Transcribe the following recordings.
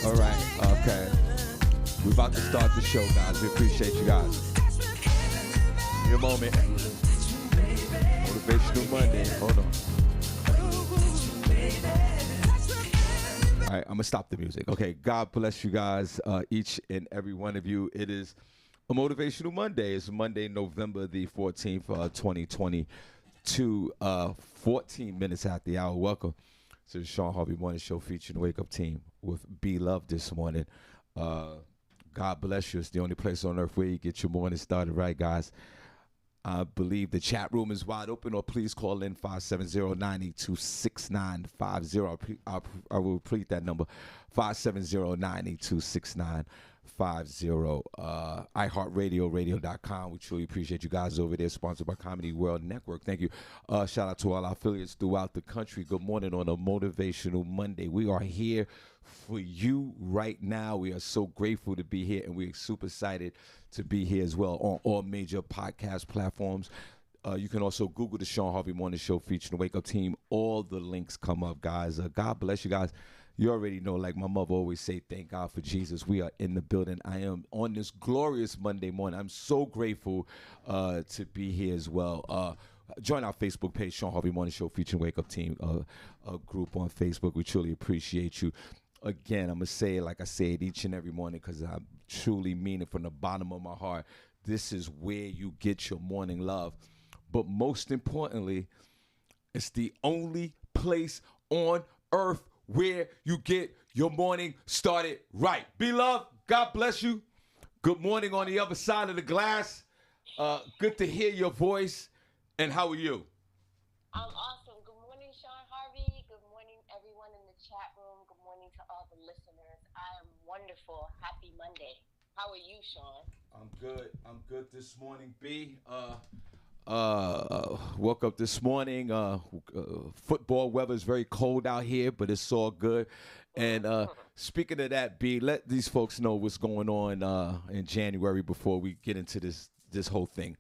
All right. Okay. We're about to start the show, guys. We appreciate you guys. Your moment. Motivational Monday. Hold on. All right, I'm going to stop the music. Okay, God bless you guys, each and every one of you. It is a Motivational Monday. It's Monday, November the 14th, 2022, 14 minutes after the hour. Welcome to the Shawn Harvey Morning Show featuring the Wake Up Team with Be Love this morning. God bless you. It's the only place on earth where you get your morning started right, guys. I believe the chat room is wide open, or please call in 570-982-6950. I will repeat that number, 570-982-6950. iHeartRadio, radio.com. We truly appreciate you guys over there, sponsored by Comedy World Network. Thank you. Shout out to all our affiliates throughout the country. Good morning on a Motivational Monday. We are here for you right now. We are so grateful to be here, and we're super excited to be here as well on all major podcast platforms. You can also Google the Shawn Harvey Morning Show featuring the Wake Up Team. All the links come up, guys. God bless you guys. You already know, like my mother always say, thank God for Jesus. We are in the building. I am on this glorious Monday morning. I'm so grateful to be here as well. Join our Facebook page, Shawn Harvey Morning Show featuring Wake Up Team, a group on Facebook. We truly appreciate you. Again, I'm going to say it like I say it each and every morning because I truly mean it from the bottom of my heart. This is where you get your morning love. But most importantly, it's the only place on earth where you get your morning started right. Beloved, God bless you. Good morning on the other side of the glass. Good to hear your voice. And how are you? I'm awesome. Good morning, Shawn Harvey. Good morning, everyone in the chat room. Good morning to all the listeners. I am wonderful. Happy Monday. How are you, Shawn? I'm good. I'm good this morning, B. Woke up this morning. Football weather is very cold out here, but it's all good. And speaking of that, B, let these folks know what's going on in January before we get into this whole thing.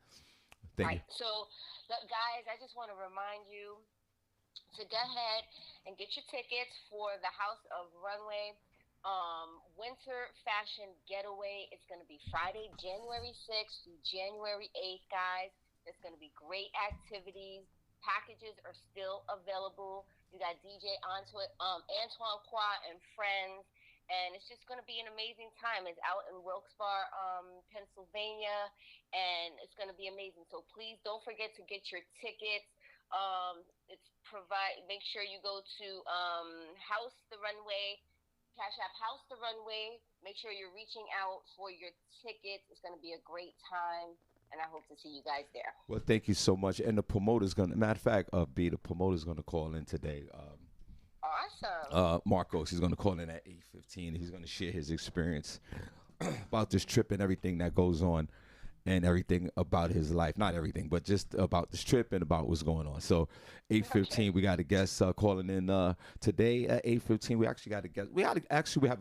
Thank you. So, look, guys, I just want to remind you to go ahead and get your tickets for the House of Runway Winter Fashion Getaway. It's going to be Friday, January 6th through January 8th, guys. It's going to be great activities. Packages are still available. You got DJ Antoine Qua and friends. And it's just going to be an amazing time. It's out in Wilkes-Barre, Pennsylvania. And it's going to be amazing. So please don't forget to get your tickets. Make sure you go to House the Runway, Cash App House the Runway. Make sure you're reaching out for your tickets. It's going to be a great time. And I hope to see you guys there. Well, thank you so much. And the promoter's going to, matter of fact, B, the promoter's going to call in today. Awesome. Marcos, he's going to call in at 8:15. He's going to share his experience about this trip and everything that goes on and everything about his life. Not everything, but just about this trip and about what's going on. So 8:15, we got a guest calling in today at 8:15. We actually got a guest. We have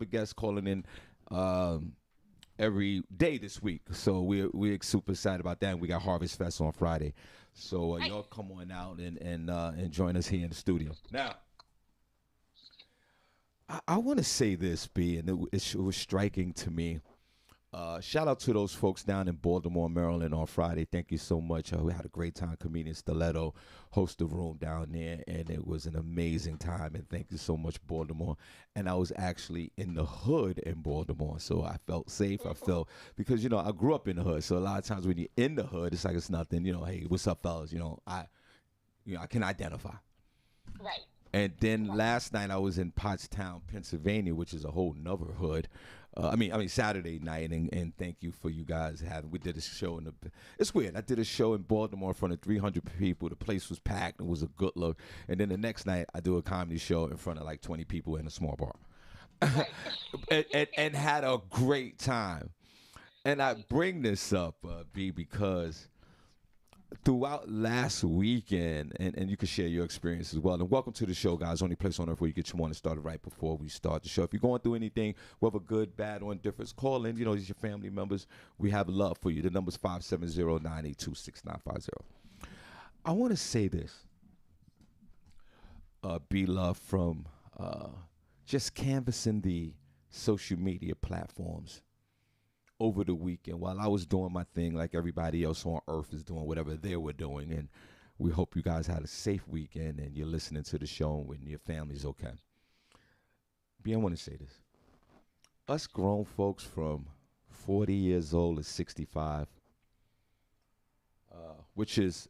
a guest calling in every day this week. So we're super excited about that. And we got Harvest Fest on Friday. So y'all come on out and join us here in the studio. Now, I want to say this, B, and it was striking to me. Shout out to those folks down in Baltimore, Maryland on Friday. Thank you so much. We had a great time. Comedian Stiletto hosted the room down there, and it was an amazing time. And thank you so much, Baltimore. And I was actually in the hood in Baltimore, so I felt safe. I felt, because, I grew up in the hood. So a lot of times when you're in the hood, it's like it's nothing. Hey, what's up, fellas? I can identify. Right. And then last night I was in Pottstown, Pennsylvania, which is a whole nother hood. Saturday night, and thank you for you guys having. We did a show it's weird. I did a show in Baltimore in front of 300 people. The place was packed. It was a good look. And then the next night I do a comedy show in front of like 20 people in a small bar, and had a great time. And I bring this up, B, because throughout last weekend, and you can share your experience as well. And welcome to the show, guys. Only place on earth where you get your morning started right before we start the show. If you're going through anything, whether good, bad, or indifference, call in. These are your family members. We have love for you. The number's 570-982-6950. I want to say this. Be love from just canvassing the social media platforms over the weekend while I was doing my thing like everybody else on earth is doing whatever they were doing. And we hope you guys had a safe weekend and you're listening to the show and your family's okay. B, I want to say this. Us grown folks from 40 years old to 65, which is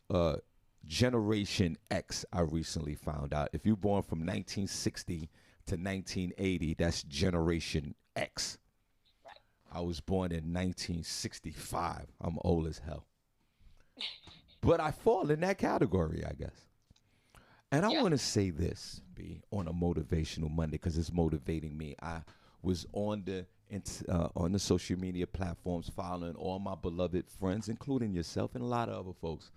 Generation X, I recently found out. If you're born from 1960 to 1980, that's Generation X. I was born in 1965. I'm old as hell. But I fall in that category, I guess. And I want to say this, B, on a motivational Monday, because it's motivating me. I was on the social media platforms following all my beloved friends, including yourself and a lot of other folks.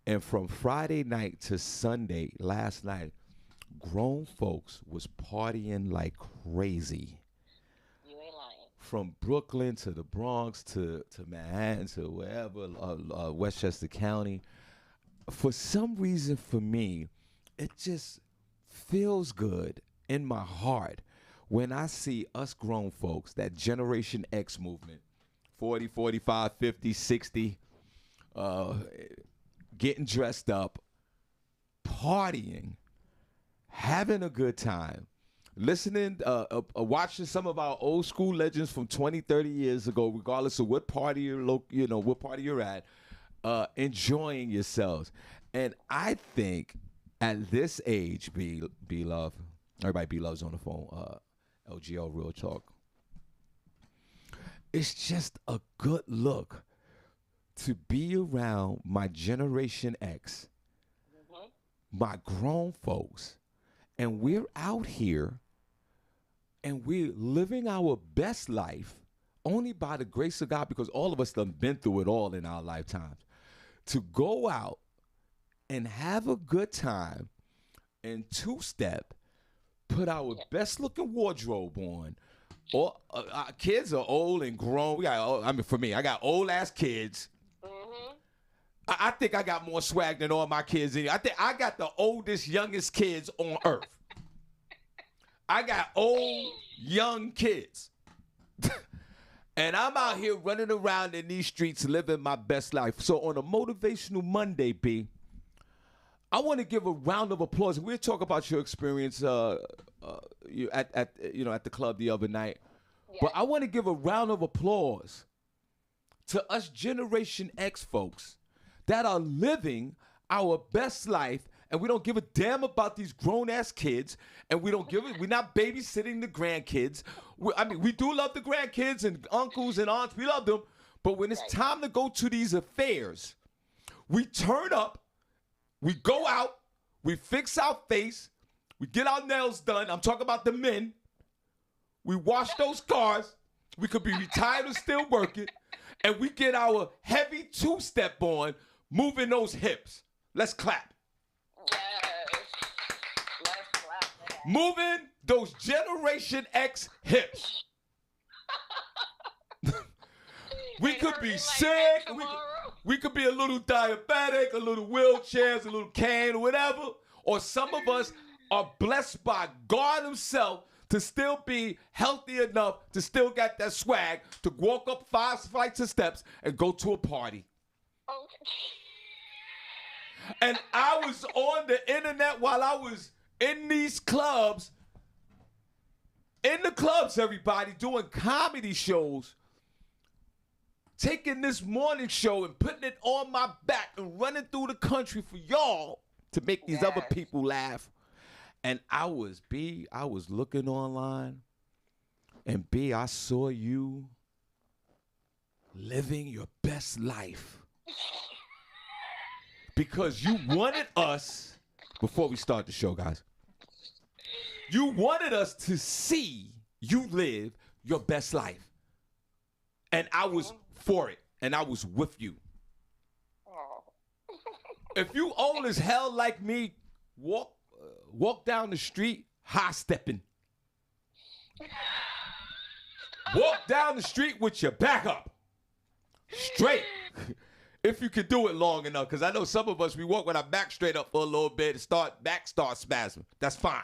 And from Friday night to Sunday, last night, grown folks was partying like crazy. You ain't lying. From Brooklyn to the Bronx to Manhattan to wherever, Westchester County. For some reason, for me, it just feels good in my heart when I see us grown folks, that Generation X movement, 40, 45, 50, 60, getting dressed up, partying, having a good time, listening, watching some of our old school legends from 20, 30 years ago, regardless of what party what party you're at, enjoying yourselves. And I think at this age, B-Love, everybody B-Love's on the phone, LGL Real Talk, it's just a good look to be around my Generation X, my grown folks, and we're out here and we're living our best life only by the grace of God, because all of us done been through it all in our lifetimes. To go out and have a good time and two-step, put our best-looking wardrobe on. All our kids are old and grown. For me, I got old-ass kids. I think I got more swag than all my kids in here. I think I got the oldest, youngest kids on earth. I got old, young kids. And I'm out here running around in these streets living my best life. So on a motivational Monday, B, I want to give a round of applause. We'll talk about your experience at the club the other night. Yeah. But I want to give a round of applause to us Generation X folks that are living our best life, and we don't give a damn about these grown-ass kids, and we're not babysitting the grandkids. We do love the grandkids and uncles and aunts. We love them. But when it's time to go to these affairs, we turn up, we go out, we fix our face, we get our nails done. I'm talking about the men. We wash those cars. We could be retired or still working. And we get our heavy two-step on, moving those hips. Let's clap. Yes. Let's clap. Moving those Generation X hips. We could be sick. We could be a little diabetic, a little wheelchairs, a little cane, or whatever. Or some of us are blessed by God himself to still be healthy enough to still get that swag to walk up 5 flights of steps and go to a party. Okay. And I was on the internet while I was in these clubs, everybody, doing comedy shows, taking this morning show and putting it on my back and running through the country for y'all to make these other people laugh. And I was looking online, and B, I saw you living your best life. Because you wanted us, before we start the show, guys, you wanted us to see you live your best life. And I was for it, and I was with you. If you old as hell like me, walk down the street high stepping. Walk down the street with your back up. Straight. If you can do it long enough. Because I know some of us, we walk with our back straight up for a little bit and back start spasming. That's fine.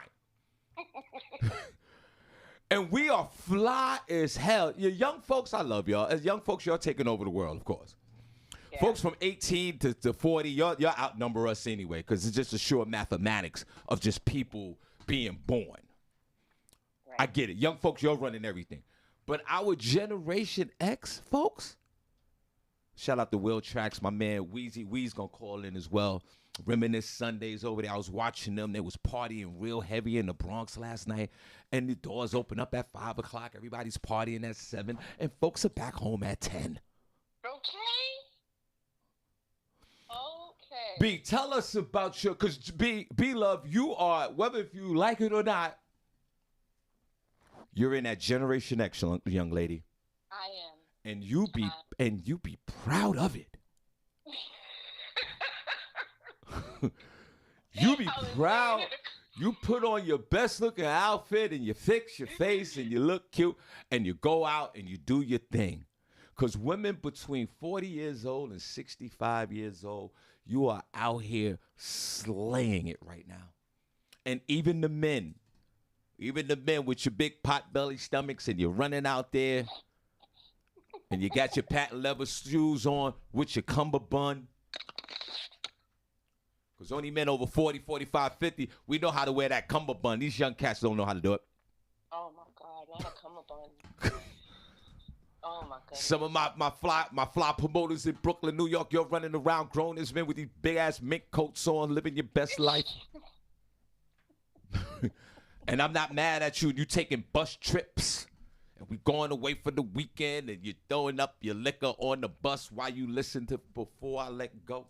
And we are fly as hell. You young folks, I love y'all. As young folks, y'all taking over the world, of course. Yeah. Folks from 18 to 40, y'all outnumber us anyway, because it's just a sure mathematics of just people being born. Right. I get it. Young folks, you're running everything. But our Generation X folks, shout out to Will Tracks, my man Weezy. Weezy's going to call in as well. Reminisce Sundays over there. I was watching them. They was partying real heavy in the Bronx last night. And the doors open up at 5 o'clock. Everybody's partying at 7. And folks are back home at 10. Okay. B, tell us about your, because B Love, you are, whether if you like it or not, you're in that Generation X, young lady. I am. And you be proud of it. You be proud. You put on your best looking outfit and you fix your face and you look cute and you go out and you do your thing. Because women between 40 years old and 65 years old, you are out here slaying it right now. And even the men with your big pot belly stomachs and you're running out there and you got your patent leather shoes on with your cummerbund. Because only men over 40, 45, 50, we know how to wear that cummerbund. These young cats don't know how to do it. Oh, my God. Not a cummerbund. Oh, my goodness. Some of my fly promoters in Brooklyn, New York, you're running around grown as men with these big-ass mink coats on, living your best life. And I'm not mad at you. You taking bus trips. And we going away for the weekend, and you're throwing up your liquor on the bus while you listen to Before I Let Go.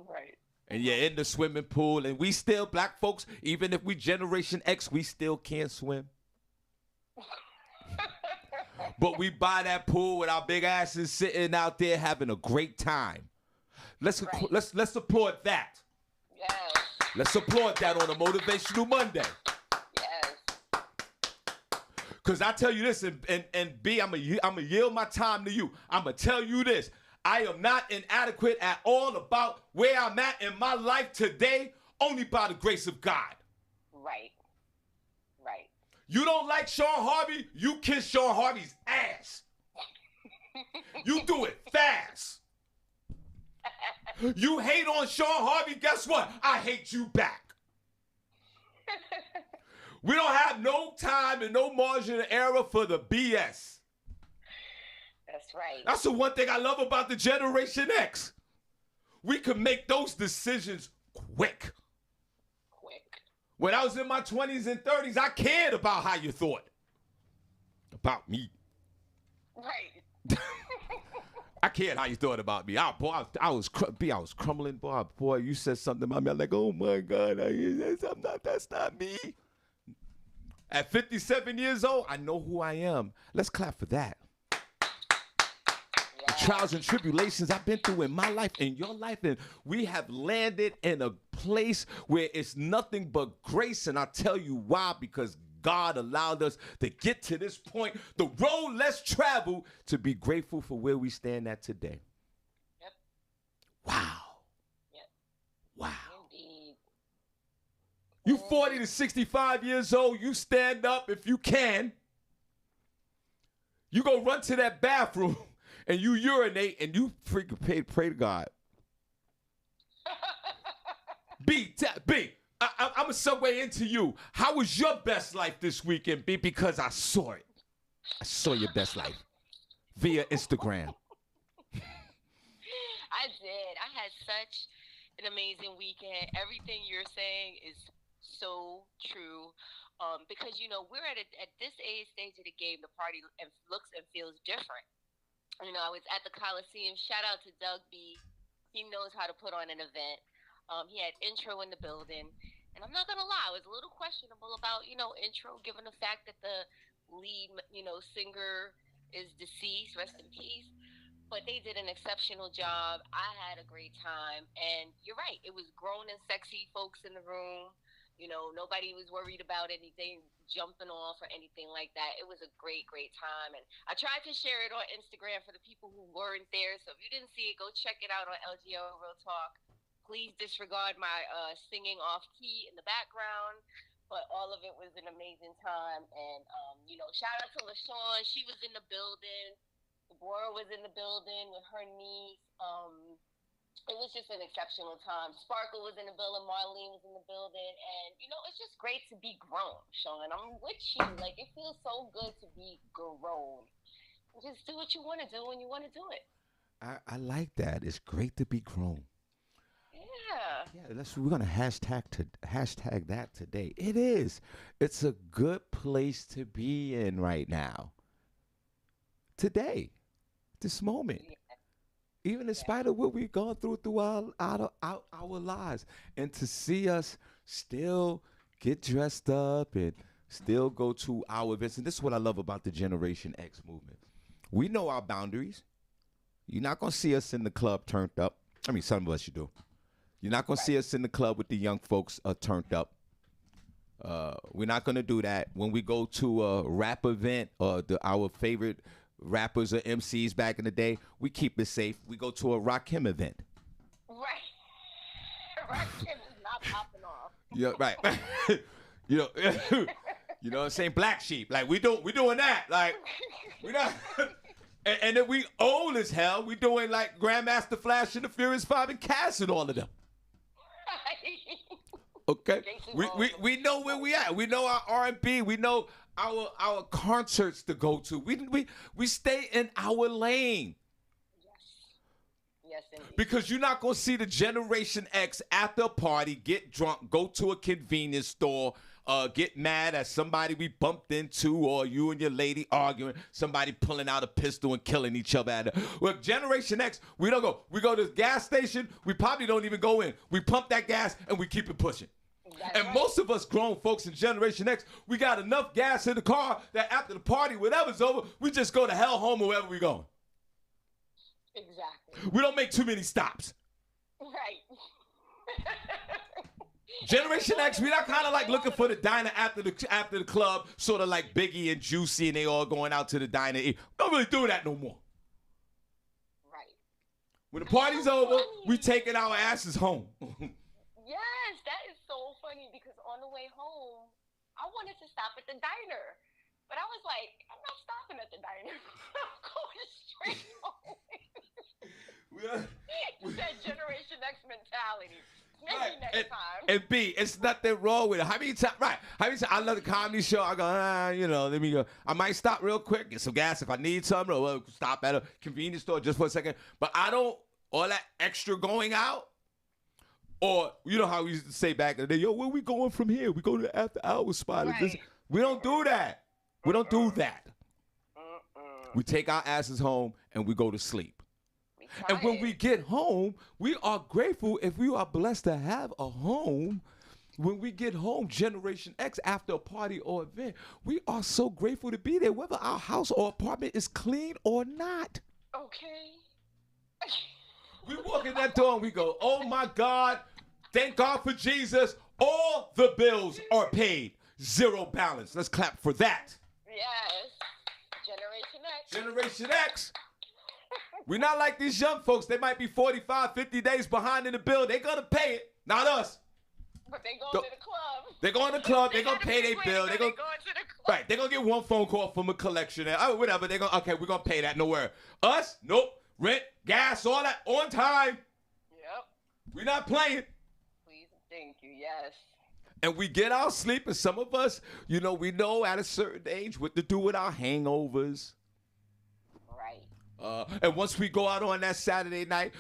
Right. And you're in the swimming pool, and we still, black folks, even if we Generation X, we still can't swim. But we by that pool with our big asses sitting out there having a great time. Let's applaud that. Yes. Let's applaud that on a Motivational Monday. Yes. Because I tell you this, and B, I'm gonna yield my time to you. I'm going to tell you this. I am not inadequate at all about where I'm at in my life today, only by the grace of God. Right. Right. You don't like Shawn Harvey, you kiss Shawn Harvey's ass. You do it fast. You hate on Shawn Harvey, guess what? I hate you back. We don't have no time and no margin of error for the BS. That's right. That's the one thing I love about the Generation X. We can make those decisions quick. When I was in my 20s and 30s, I cared about how you thought about me. Right. I cared how you thought about me. I was crumbling, boy. You said something about me. I'm like, oh my God, that's not me. At 57 years old, I know who I am. Let's clap for that. The trials and tribulations I've been through in my life, in your life, and we have landed in a place where it's nothing but grace, and I'll tell you why, because God allowed us to get to this point, the road less traveled, to be grateful for where we stand at today. Yep. Wow. Yep. Wow. Indeed. You 40 to 65 years old, you stand up if you can. You go run to that bathroom and you urinate and you freaking pray to God. B, I'm going to segue into you. How was your best life this weekend, B? Because I saw it. I saw your best life via Instagram. I did. I had such an amazing weekend. Everything you're saying is so true. Because, we're at this stage of the game, the party looks and feels different. I was at the Coliseum. Shout out to Doug B. He knows how to put on an event. He had intro in the building. And I'm not going to lie, I was a little questionable about, intro, given the fact that the lead, singer is deceased, rest in peace. But they did an exceptional job. I had a great time. And you're right, it was grown and sexy folks in the room. Nobody was worried about anything jumping off or anything like that. It was a great, great time. And I tried to share it on Instagram for the people who weren't there. So if you didn't see it, go check it out on LGO Real Talk. Please disregard my singing off key in the background. but all of it was an amazing time. And shout out to LaShawn. She was in the building. Deborah was in the building with her niece. It was just an exceptional time. Sparkle was in the building. Marlene was in the building. And, it's just great to be grown, Sean. I'm with you. Like, it feels so good to be grown. Just do what you want to do when you want to do it. I like that. It's great to be grown. Yeah. Yeah, we're gonna hashtag that today. It is. It's a good place to be in right now. Today, this moment. Yeah. Even in spite of what we've gone through our lives, and to see us still get dressed up and still go to our events. And this is what I love about the Generation X movement. We know our boundaries. You're not gonna see us in the club turned up. I mean, some of us you do. You're not gonna see us in the club with the young folks turned up. We're not gonna do that. When we go to a rap event or our favorite rappers or MCs back in the day, we keep it safe. We go to a Rakim event. Right. Rakim is not popping off. Yeah, right. you know what I'm saying? Black sheep. Like we doing that. Like we not. And then we old as hell. We doing like Grandmaster Flash and the Furious Five and Cass and all of them. Okay, we know where we at. We know our R&B. We know our concerts to go to. We stay in our lane. Yes, indeed. Because you're not gonna see the Generation X after a party get drunk, go to a convenience store, get mad at somebody we bumped into, or you and your lady arguing, somebody pulling out a pistol and killing each other. With Generation X, we don't go. We go to the gas station. We probably don't even go in. We pump that gas and we keep it pushing. That's and right. most of us grown folks in Generation X, we got enough gas in the car that after the party, whatever's over, we just go to hell home or wherever we going. Exactly. We don't make too many stops. Right. Generation X, we're not kind of like looking for the diner after the club, sort of like Biggie and Juicy, and they all going out to the diner. We don't really do that no more. Right. When the party's over, we taking our asses home. Yes, that is so funny because on the way home, I wanted to stop at the diner. But I was like, I'm not stopping at the diner. I'm going straight home. That Generation X mentality. Maybe next time. And B, it's nothing wrong with it. How many times I love the comedy show. I go, let me go. I might stop real quick, get some gas if I need something, or we'll stop at a convenience store just for a second. But I don't, all that extra going out, or you know how we used to say back in the day, yo, where we going from here? We go to the after hours spot. Right. We don't do that. We don't do that. We take our asses home and we go to sleep. And when we get home, we are grateful if we are blessed to have a home. When we get home, Generation X, after a party or event, we are so grateful to be there, whether our house or apartment is clean or not. Okay. We walk in that door and we go, oh my God, thank God for Jesus. All the bills are paid. Zero balance. Let's clap for that. Yes. Generation X. Generation X. We're not like these young folks. They might be 45, 50 days behind in the bill. They're going to pay it. Not us. But they going to the club. They're going to the club. They're going to pay their bill. They're going to the club. Right. They're going to get one phone call from a collection. Oh, whatever. They're going okay, we're going to pay that. No worry. Us? Nope. Rent, gas, all that on time. Yep. We're not playing. Please, thank you. Yes. And we get our sleep, and some of us, we know at a certain age what to do with our hangovers. Right. And once we go out on that Saturday night,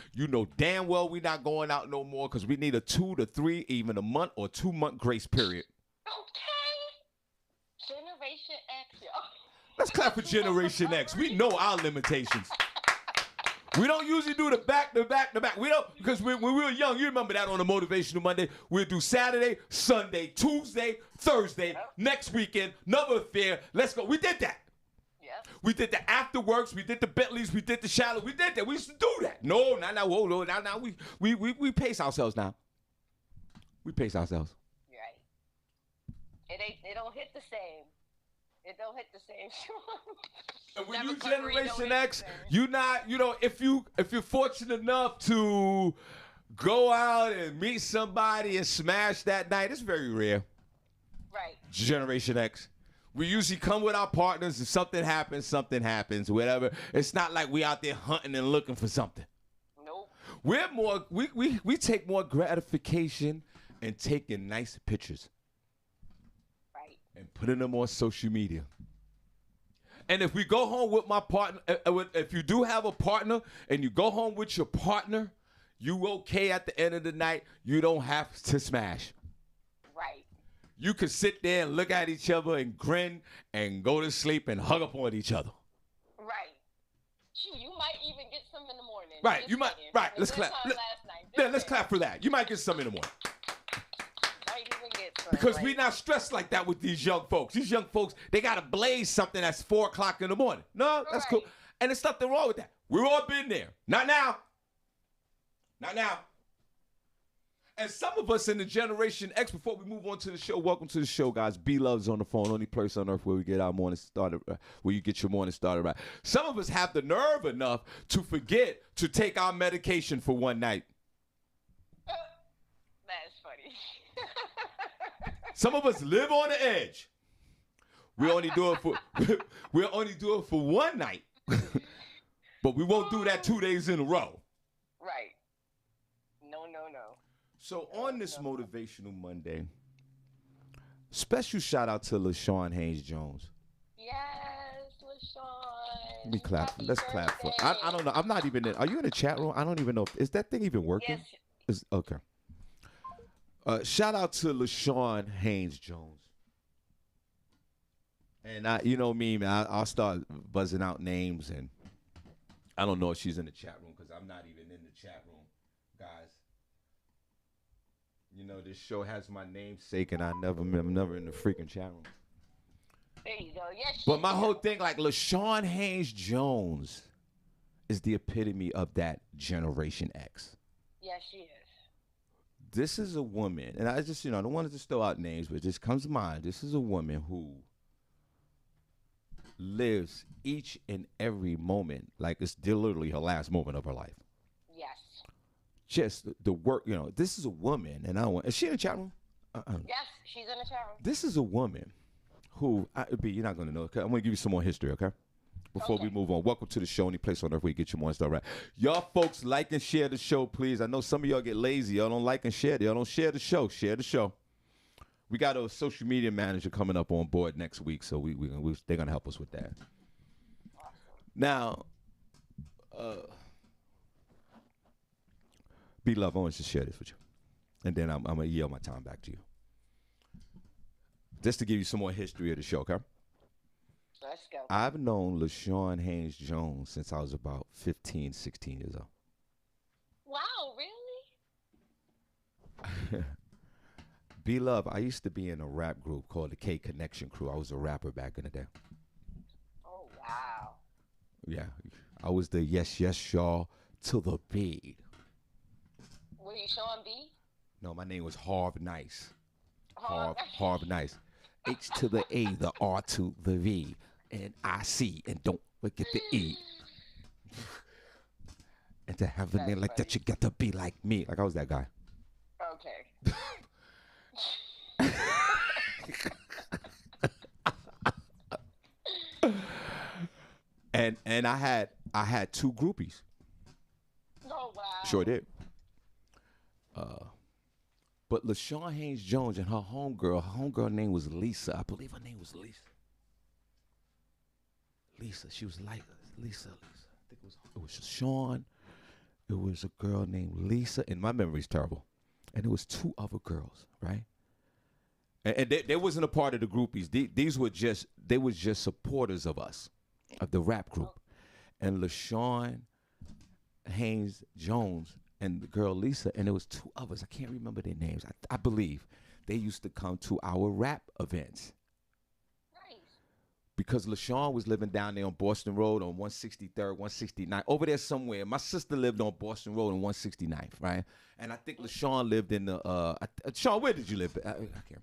damn well we're not going out no more because we need a 2 to 3, even a month or 2 month grace period. Okay. Generation X, yo. Let's clap for Generation X. We know our limitations. We don't usually do the back to back to back. We don't, because when we were young, you remember that on a Motivational Monday, we'd do Saturday, Sunday, Tuesday, Thursday, next weekend, another affair. Let's go. We did that. Yep. We did the afterworks. We did the Bentleys. We did the shallow. We did that. We used to do that. No, whoa, now we pace ourselves now. We pace ourselves. Right. It don't hit the same. It don't hit the same. And when you Generation X, you not, if you're fortunate enough to go out and meet somebody and smash that night, it's very rare. Right. Generation X. We usually come with our partners. If something happens, whatever. It's not like we out there hunting and looking for something. Nope. We're more, we take more gratification in taking nice pictures Right. and putting them on social media. And if we go home with my partner, if you do have a partner and you go home with your partner, you okay at the end of the night. You don't have to smash. Right. You can sit there and look at each other and grin and go to sleep and hug up on each other. Right. Shoot, you might even get some in the morning. Right. Just You might. saying. Right. It Let's was clap. good time last night. Just Yeah, let's saying. clap for that. You might get some in the morning. Might even get some. Because right. we're not stressed like that with these young folks. These young folks, they got to blaze something that's 4 o'clock in the morning. No, that's cool. And there's nothing wrong with that. We've all been there. Not now. Not now. And some of us in the Generation X, before we move on to the show, welcome to the show, guys. B-Love's on the phone, only place on earth where we get our morning started, where you get your morning started right. Some of us have the nerve enough to forget to take our medication for one night. That's funny. Some of us live on the edge. We only do it for one night. But we won't do that 2 days in a row. Right. No. So on this Motivational Monday, special shout out to LaShawn Haynes Jones. Yes, LaShawn. Let me clap. Happy Let's clap for. birthday. I don't know. I'm not even in. Are you in the chat room? I don't even know. Is that thing even working? Yes. Okay. Shout out to LaShawn Haynes Jones. And you know me, man. I'll start buzzing out names, and I don't know if she's in the chat room because I'm not even in the chat room, guys. You know, this show has my namesake, and I'm never in the freaking chat room. There you go. Yes. But my whole thing, like LaShawn Haynes Jones, is the epitome of that Generation X. Yes, she is. This is a woman, and I just, I don't want to throw out names, but it just comes to mind. This is a woman who lives each and every moment like it's literally her last moment of her life. Yes. Just the work, this is a woman, and is she in the chat room? Yes, she's in the chat room. This is a woman who, you're not going to know. Okay? I'm going to give you some more history, okay? Before we move on. Welcome to the show, only place on earth where you get your morning start right. Y'all folks, like and share the show, please. I know some of y'all get lazy. Y'all don't like and share. Y'all don't share the show. Share the show. We got a social media manager coming up on board next week, so they're going to help us with that. Now, B-Love, I want to share this with you. And then I'm going to yield my time back to you. Just to give you some more history of the show, okay? Let's go. I've known LaShawn Haynes Jones since I was about 15, 16 years old. Wow, really? B-Love, I used to be in a rap group called the K Connection Crew. I was a rapper back in the day. Oh, wow. Yeah. I was the yes, y'all to the B. Were you Shawn B? No, my name was Harv Nice. Harv. Harv Nice. H to the A, the R to the V, and I C, and don't forget the E. And to have a name like that, you got to be like me. Like I was that guy. Okay. And I had two groupies. Oh, wow. Sure did. But LaShawn Haynes Jones and her homegirl name was Lisa. I believe her name was Lisa. Lisa, she was like Lisa. I think it was Shawn. It was a girl named Lisa, and my memory's terrible. And it was two other girls, right? And they wasn't a part of the groupies. These were just supporters of us, of the rap group. And LaShawn Haynes Jones and the girl Lisa, and there was two others. I can't remember their names. I believe they used to come to our rap events. Nice. Because LaShawn was living down there on Boston Road on 163rd, 169th, over there somewhere. My sister lived on Boston Road on 169th, right? And I think LaShawn lived in the, Shawn, where did you live? I can't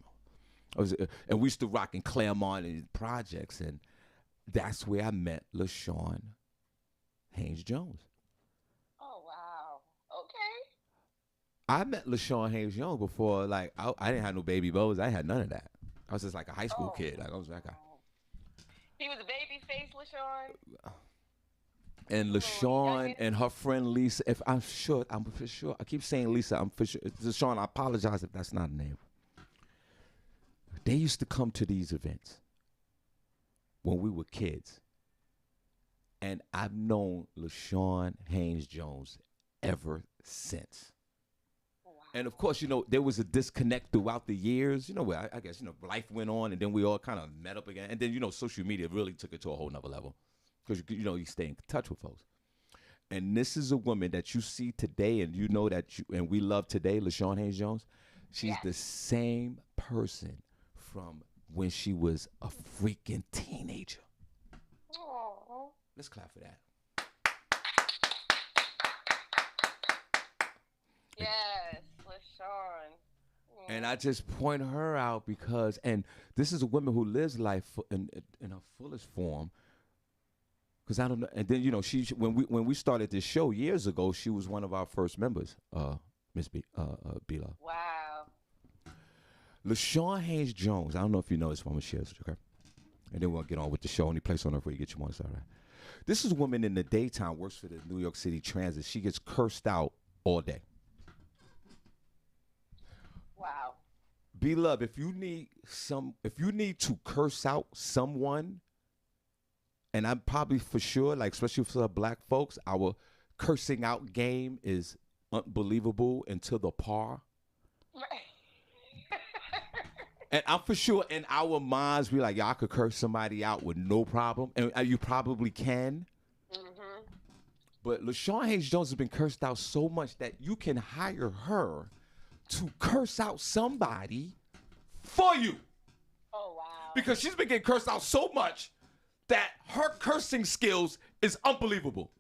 remember. And we used to rock in Claremont and projects, and that's where I met LaShawn Haynes Jones. Oh, wow. Okay. I met LaShawn Haynes Jones before, like, I didn't have no baby bows. I had none of that. I was just like a high school Oh, kid. Like I was like, he was a baby face, LaShawn. and A little LaShawn youngin. and her friend Lisa. If I'm sure, I'm for sure. I keep saying Lisa. I'm for sure. LaShawn, I apologize if that's not a name. They used to come to these events when we were kids, and I've known LaShawn Haynes Jones ever since. Wow. And of course, there was a disconnect throughout the years. Where I guess life went on, and then we all kind of met up again. And then social media really took it to a whole nother level because you stay in touch with folks. And this is a woman that you see today, and and we love today, LaShawn Haynes Jones. She's Yes. the same person from when she was a freaking teenager. Aw. Let's clap for that. Yes, LaShawn. And I just point her out because, and this is a woman who lives life in her fullest form. Because I don't know, and then she when we started this show years ago, she was one of our first members, Miss B-Love. Wow. LaShawn Haynes Jones. I don't know if you know this woman. Shares, okay? And then we'll get on with the show. Any place on earth where you get your money, all right? This is a woman in the daytime, works for the New York City Transit. She gets cursed out all day. Wow. B-Love, if you need to curse out someone, and I'm probably for sure, like especially for black folks, our cursing out game is unbelievable and to the par. And I'm for sure in our minds, we're like, y'all could curse somebody out with no problem. And you probably can. Mm-hmm. But LaShawn Haynes Jones has been cursed out so much that you can hire her to curse out somebody for you. Oh, wow. Because she's been getting cursed out so much that her cursing skills is unbelievable.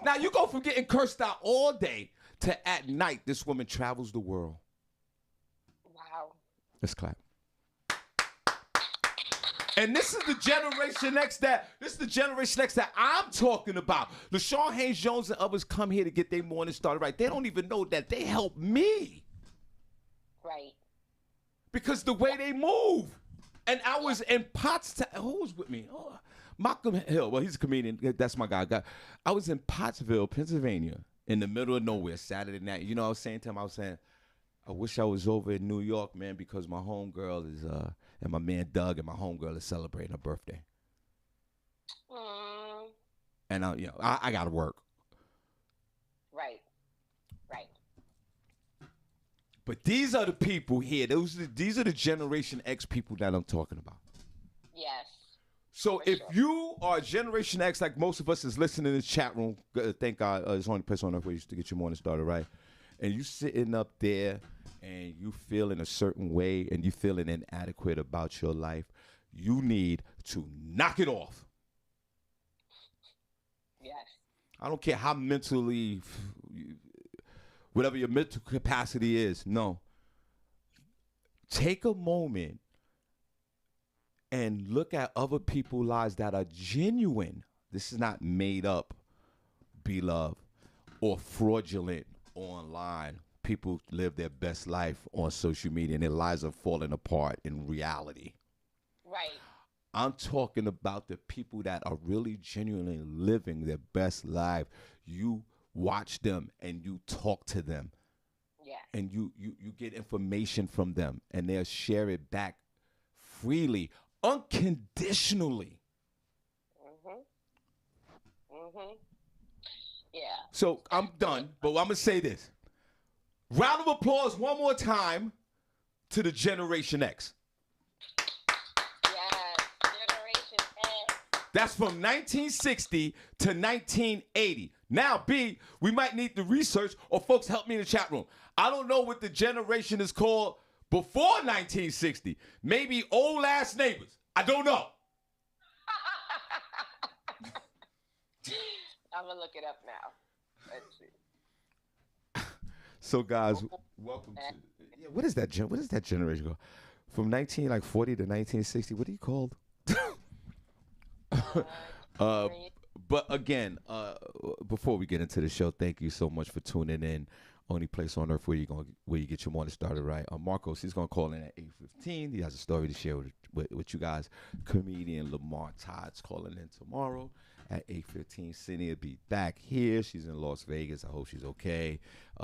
Now, you go from getting cursed out all day to at night, this woman travels the world. Wow. Let's clap. And this is the Generation X that I'm talking about. LaShawn Haynes Jones and others come here to get their morning started right. They don't even know that they help me. Right. Because the way they move. And I was in Pottstown. Who was with me? Oh, Malcolm Hill. Well, he's a comedian. That's my guy. I was in Pottsville, Pennsylvania, in the middle of nowhere, Saturday night. You know what I was saying to him? I was saying, I wish I was over in New York, man, because my homegirl is, and my man Doug and my homegirl is celebrating her birthday. And I got to work. Right. Right. But these are the people here. These are the Generation X people that I'm talking about. Yes. So if you are Generation X, like most of us is listening in this chat room, thank God, it's the only place on earth where you used to get your morning started, right? And you sitting up there and you feeling a certain way and you feeling inadequate about your life, you need to knock it off. Yes. I don't care how mentally, whatever your mental capacity is, no. Take a moment and look at other people's lives that are genuine. This is not made up, B-Love, or fraudulent online. People live their best life on social media and their lives are falling apart in reality. Right. I'm talking about the people that are really genuinely living their best life. You watch them and you talk to them. Yes. And you get information from them and they'll share it back freely, unconditionally. Yeah. So I'm done, but I'm going to say this. Round of applause one more time to the Generation X. Yes. Generation X. That's from 1960 to 1980. Now, B, we might need the research, or folks help me in the chat room. I don't know what the generation is called before 1960. Maybe old ass neighbors. I don't know. I'm going to look it up now. Let's see. So, guys, welcome to... Yeah, what is that generation called? From 1940 to 1960, what are you called? But again, before we get into the show, thank you so much for tuning in. Only place on earth where you get your morning started right. Marcos, he's gonna call in at 8:15. He has a story to share with you guys. Comedian Lamar Todd's calling in tomorrow at 8:15. Cindy will be back here. She's in Las Vegas. I hope she's okay.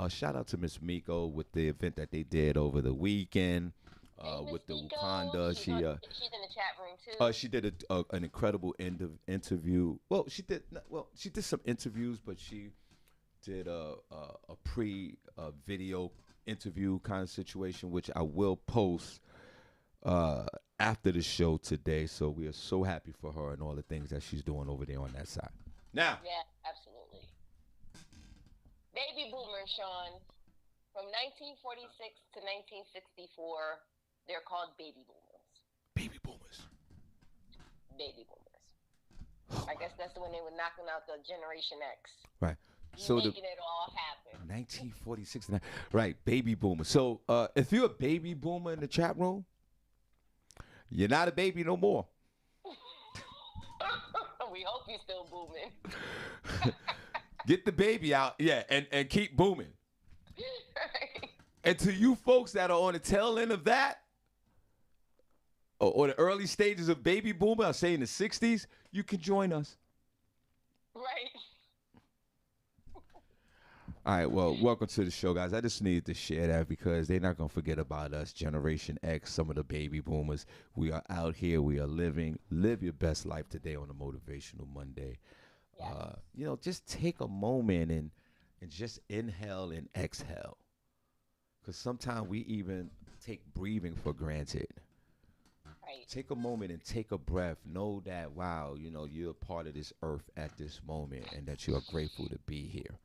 Shout out to Miss Miko with the event that they did over the weekend. With the Wakanda, she's in the chat room too. She did an incredible interview. Well, she did some interviews, but she did a video interview kind of situation, which I will post after the show today. So we are so happy for her and all the things that she's doing over there on that side. Now, yeah, absolutely. Baby boomers, Shawn, from 1946 to 1964, they're called baby boomers. Baby boomers. Baby boomers. I guess that's when they were knocking out the Generation X. Right. So making it all happen. 1946, right? Baby boomer. So if you're a baby boomer in the chat room, you're not a baby no more. We hope you're still booming. Get the baby out, yeah, and keep booming. And to you folks that are on the tail end of that, or the early stages of baby boomer, I'll say in the 60s, you can join us. Right. All right, well, welcome to the show, guys. I just needed to share that because they're not going to forget about us, Generation X, some of the baby boomers. We are out here. We are living. Live your best life today on a Motivational Monday. Yes. Just take a moment and just inhale and exhale. Because sometimes we even take breathing for granted. Right. Take a moment and take a breath. Know that, wow, you're a part of this earth at this moment and that you are grateful to be here.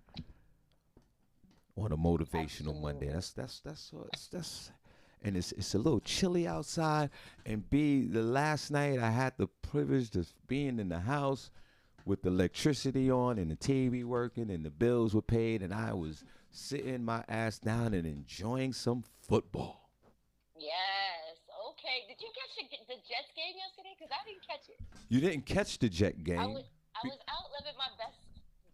On a Motivational Monday. That's and it's a little chilly outside. And the last night I had the privilege of being in the house with the electricity on and the TV working and the bills were paid and I was sitting my ass down and enjoying some football. Yes. Okay. Did you catch the Jets game yesterday? Because I didn't catch it. You didn't catch the Jet game. I was out living my best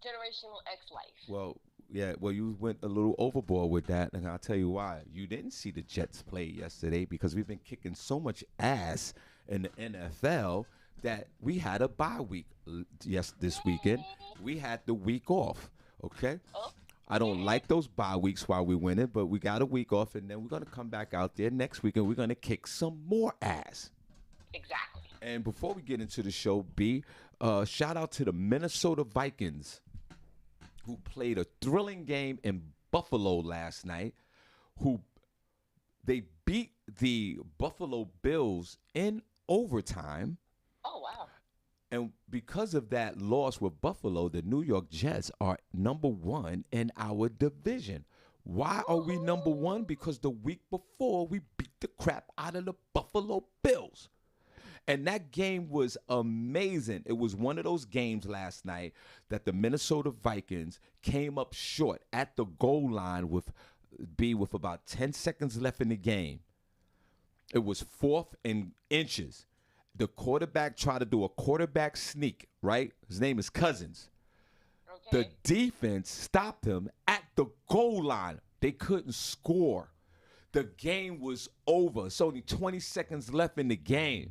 Generational X life. Well, you went a little overboard with that, and I'll tell you why. You didn't see the Jets play yesterday because we've been kicking so much ass in the NFL that we had a bye week. This weekend. We had the week off, okay? Oh. I don't like those bye weeks while we're winning, but we got a week off, and then we're going to come back out there next week, and we're going to kick some more ass. Exactly. And before we get into the show, B, shout out to the Minnesota Vikings, who played a thrilling game in Buffalo last night, they beat the Buffalo Bills in overtime. Oh, wow. And because of that loss with Buffalo, the New York Jets are number one in our division. Why are we number one? Because the week before, we beat the crap out of the Buffalo Bills. And that game was amazing. It was one of those games last night that the Minnesota Vikings came up short at the goal line with about 10 seconds left in the game. It was 4th and inches. The quarterback tried to do a quarterback sneak, right? His name is Cousins. Okay. The defense stopped him at the goal line. They couldn't score. The game was over. It's only 20 seconds left in the game.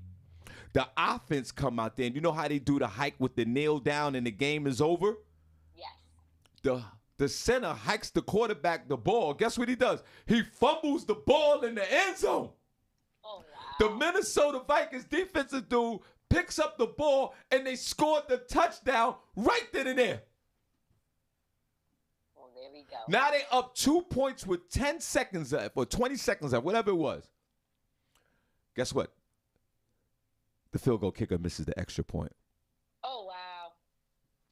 The offense come out there, and you know how they do the hike with the nail down and the game is over? Yes. The center hikes the quarterback the ball. Guess what he does? He fumbles the ball in the end zone. Oh, wow. The Minnesota Vikings defensive dude picks up the ball, and they scored the touchdown right then and there. Well, there we go. Now they up 2 points with 10 seconds left, or 20 seconds left, whatever it was. Guess what? The field goal kicker misses the extra point. Oh, wow.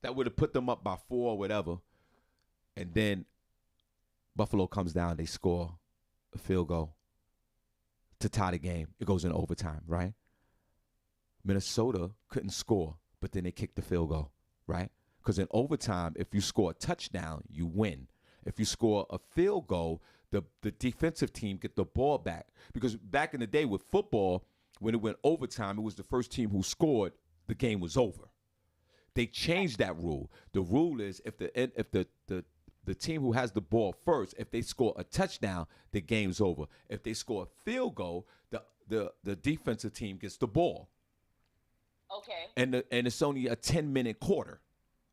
That would have put them up by 4 or whatever. And then Buffalo comes down. They score a field goal to tie the game. It goes in overtime, right? Minnesota couldn't score, but then they kicked the field goal, right? Because in overtime, if you score a touchdown, you win. If you score a field goal, the defensive team get the ball back. Because back in the day with football, when it went overtime, it was the first team who scored, the game was over. They changed that rule. The rule is if the the team who has the ball first, if they score a touchdown, the game's over. If they score a field goal, the defensive team gets the ball. Okay. And it's only a 10-minute quarter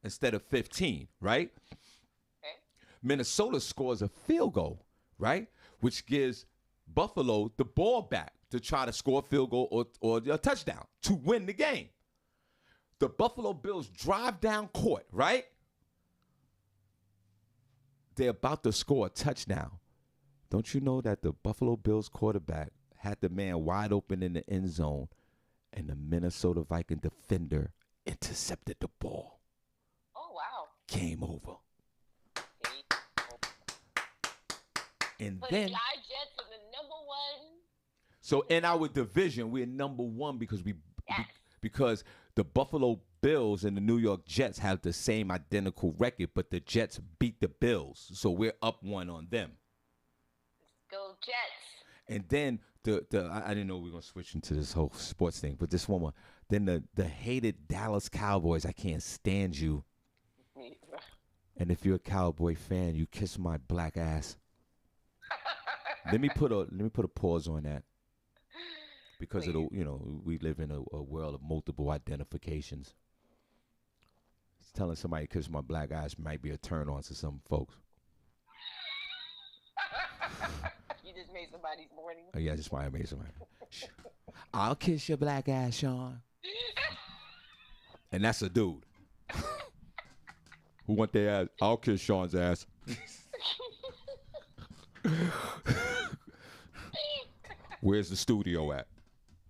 instead of 15, right? Okay. Minnesota scores a field goal, right? Which gives Buffalo the ball back to try to score a field goal or a touchdown to win the game. The Buffalo Bills drive down court, right? They're about to score a touchdown. Don't you know that the Buffalo Bills quarterback had the man wide open in the end zone and the Minnesota Viking defender intercepted the ball? Oh, wow. Game over. And but then our Jets are the number one. So in our division, we're number one because the Buffalo Bills and the New York Jets have the same identical record, but the Jets beat the Bills, so we're up one on them. Go Jets. And then I didn't know we were gonna switch into this whole sports thing, but this one more. Then the hated Dallas Cowboys. I can't stand you. And if you're a Cowboy fan, you kiss my black ass. Let me put a pause on that. Because Please. We live in a world of multiple identifications. Telling somebody to kiss my black ass might be a turn on to some folks. You just made somebody's morning. Oh, yeah, I just might have made somebody. I'll kiss your black ass, Shawn. And that's a dude. Who want their ass? I'll kiss Shawn's ass. Where's the studio at?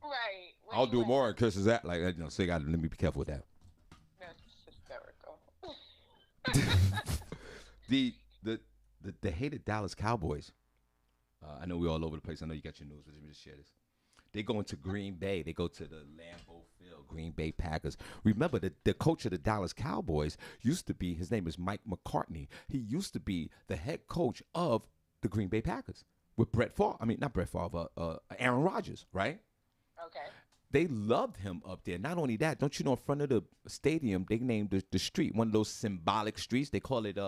Right. I'll do more and kisses that. Like, so you got to let me be careful with that. That's hysterical. The hated Dallas Cowboys. I know we're all over the place. I know you got your news. Let me just share this. They go into Green Bay. They go to the Lambeau Field, Green Bay Packers. Remember, the coach of the Dallas Cowboys used to be, his name is Mike McCartney. He used to be the head coach of the Green Bay Packers with Aaron Rodgers, right? Okay. They loved him up there. Not only that, don't you know in front of the stadium, they named the street, one of those symbolic streets. They call it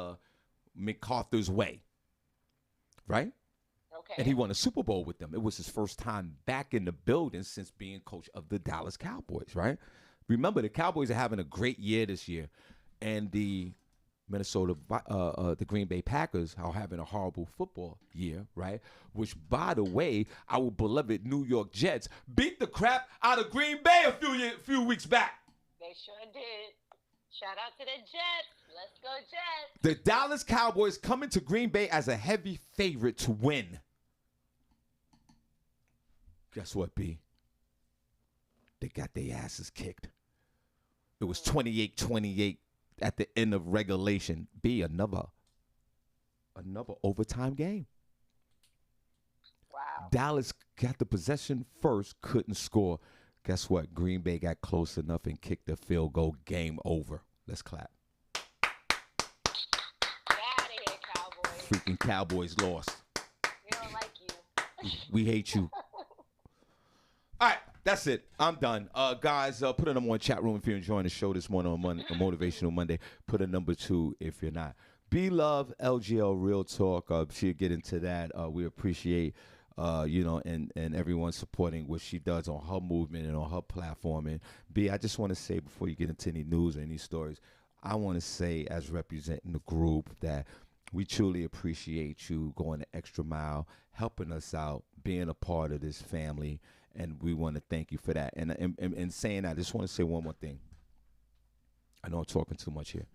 MacArthur's Way, right? Okay. And he won a Super Bowl with them. It was his first time back in the building since being coach of the Dallas Cowboys, right? Remember, the Cowboys are having a great year this year, and the the Green Bay Packers are having a horrible football year, right? Which, by the way, our beloved New York Jets beat the crap out of Green Bay a few weeks back. They sure did. Shout out to the Jets. Let's go Jets. The Dallas Cowboys coming to Green Bay as a heavy favorite to win. Guess what, B? They got their asses kicked. It was 28-28 at the end of regulation. B, another overtime game. Wow. Dallas got the possession first, couldn't score. Guess what? Green Bay got close enough and kicked the field goal. Game over. Let's clap. Get out of here, Cowboys. Freaking Cowboys lost. We don't like you. We hate you. All right, that's it. I'm done. Guys, put a number 1 chat room if you're enjoying the show this morning on a Motivational Monday. Put a number 2 if you're not. B-Love, LGL, Real Talk. She'll get into that. We appreciate, and everyone supporting what she does on her movement and on her platform. And B, I just want to say before you get into any news or any stories, I want to say as representing the group that we truly appreciate you going the extra mile, helping us out, being a part of this family. And we want to thank you for that. And saying that, I just want to say one more thing. I know I'm talking too much here.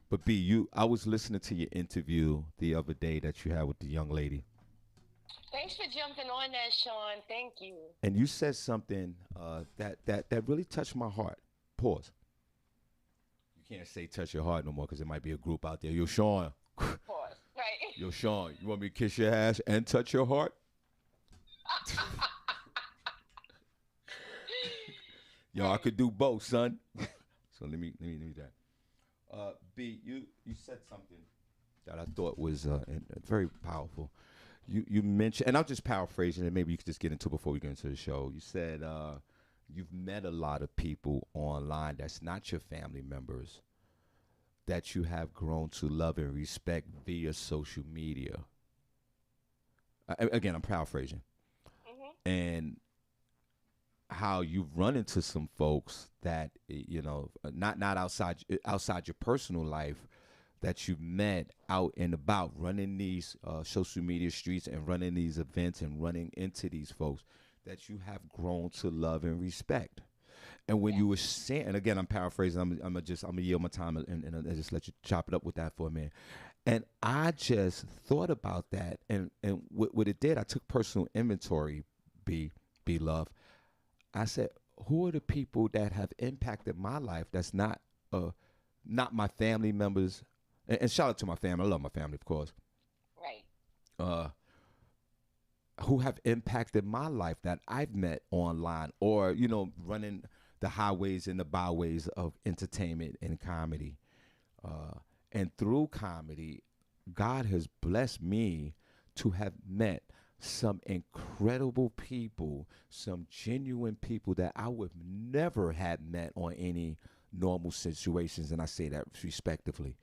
But B, I was listening to your interview the other day that you had with the young lady. Thanks for jumping on that, Shawn. Thank you. And you said something that really touched my heart. Pause. You can't say touch your heart no more because there might be a group out there. Yo, Shawn. Pause. Right. Yo, Shawn, you want me to kiss your ass and touch your heart? Yo, I could do both, son. So let me that. B, you said something that I thought was very powerful. You mentioned, and I'm just paraphrasing it. Maybe you could just get into it before we get into the show. You said you've met a lot of people online that's not your family members that you have grown to love and respect via social media? Again, I'm paraphrasing. Mhm. And how you've run into some folks that not outside your personal life, that you met out and about running these social media streets and running these events and running into these folks that you have grown to love and respect. And when Yes. you were saying, and again, I'm paraphrasing. I'm gonna yield my time and I just let you chop it up with that for a minute. And I just thought about that, and what it did, I took personal inventory. Be love. I said, who are the people that have impacted my life? That's not my family members. And shout out to my family. I love my family, of course. Right. Uh, who have impacted my life that I've met online, or running the highways and the byways of entertainment and comedy. Uh, and through comedy, God has blessed me to have met some incredible people, some genuine people that I would never have met on any normal situations, and I say that respectively.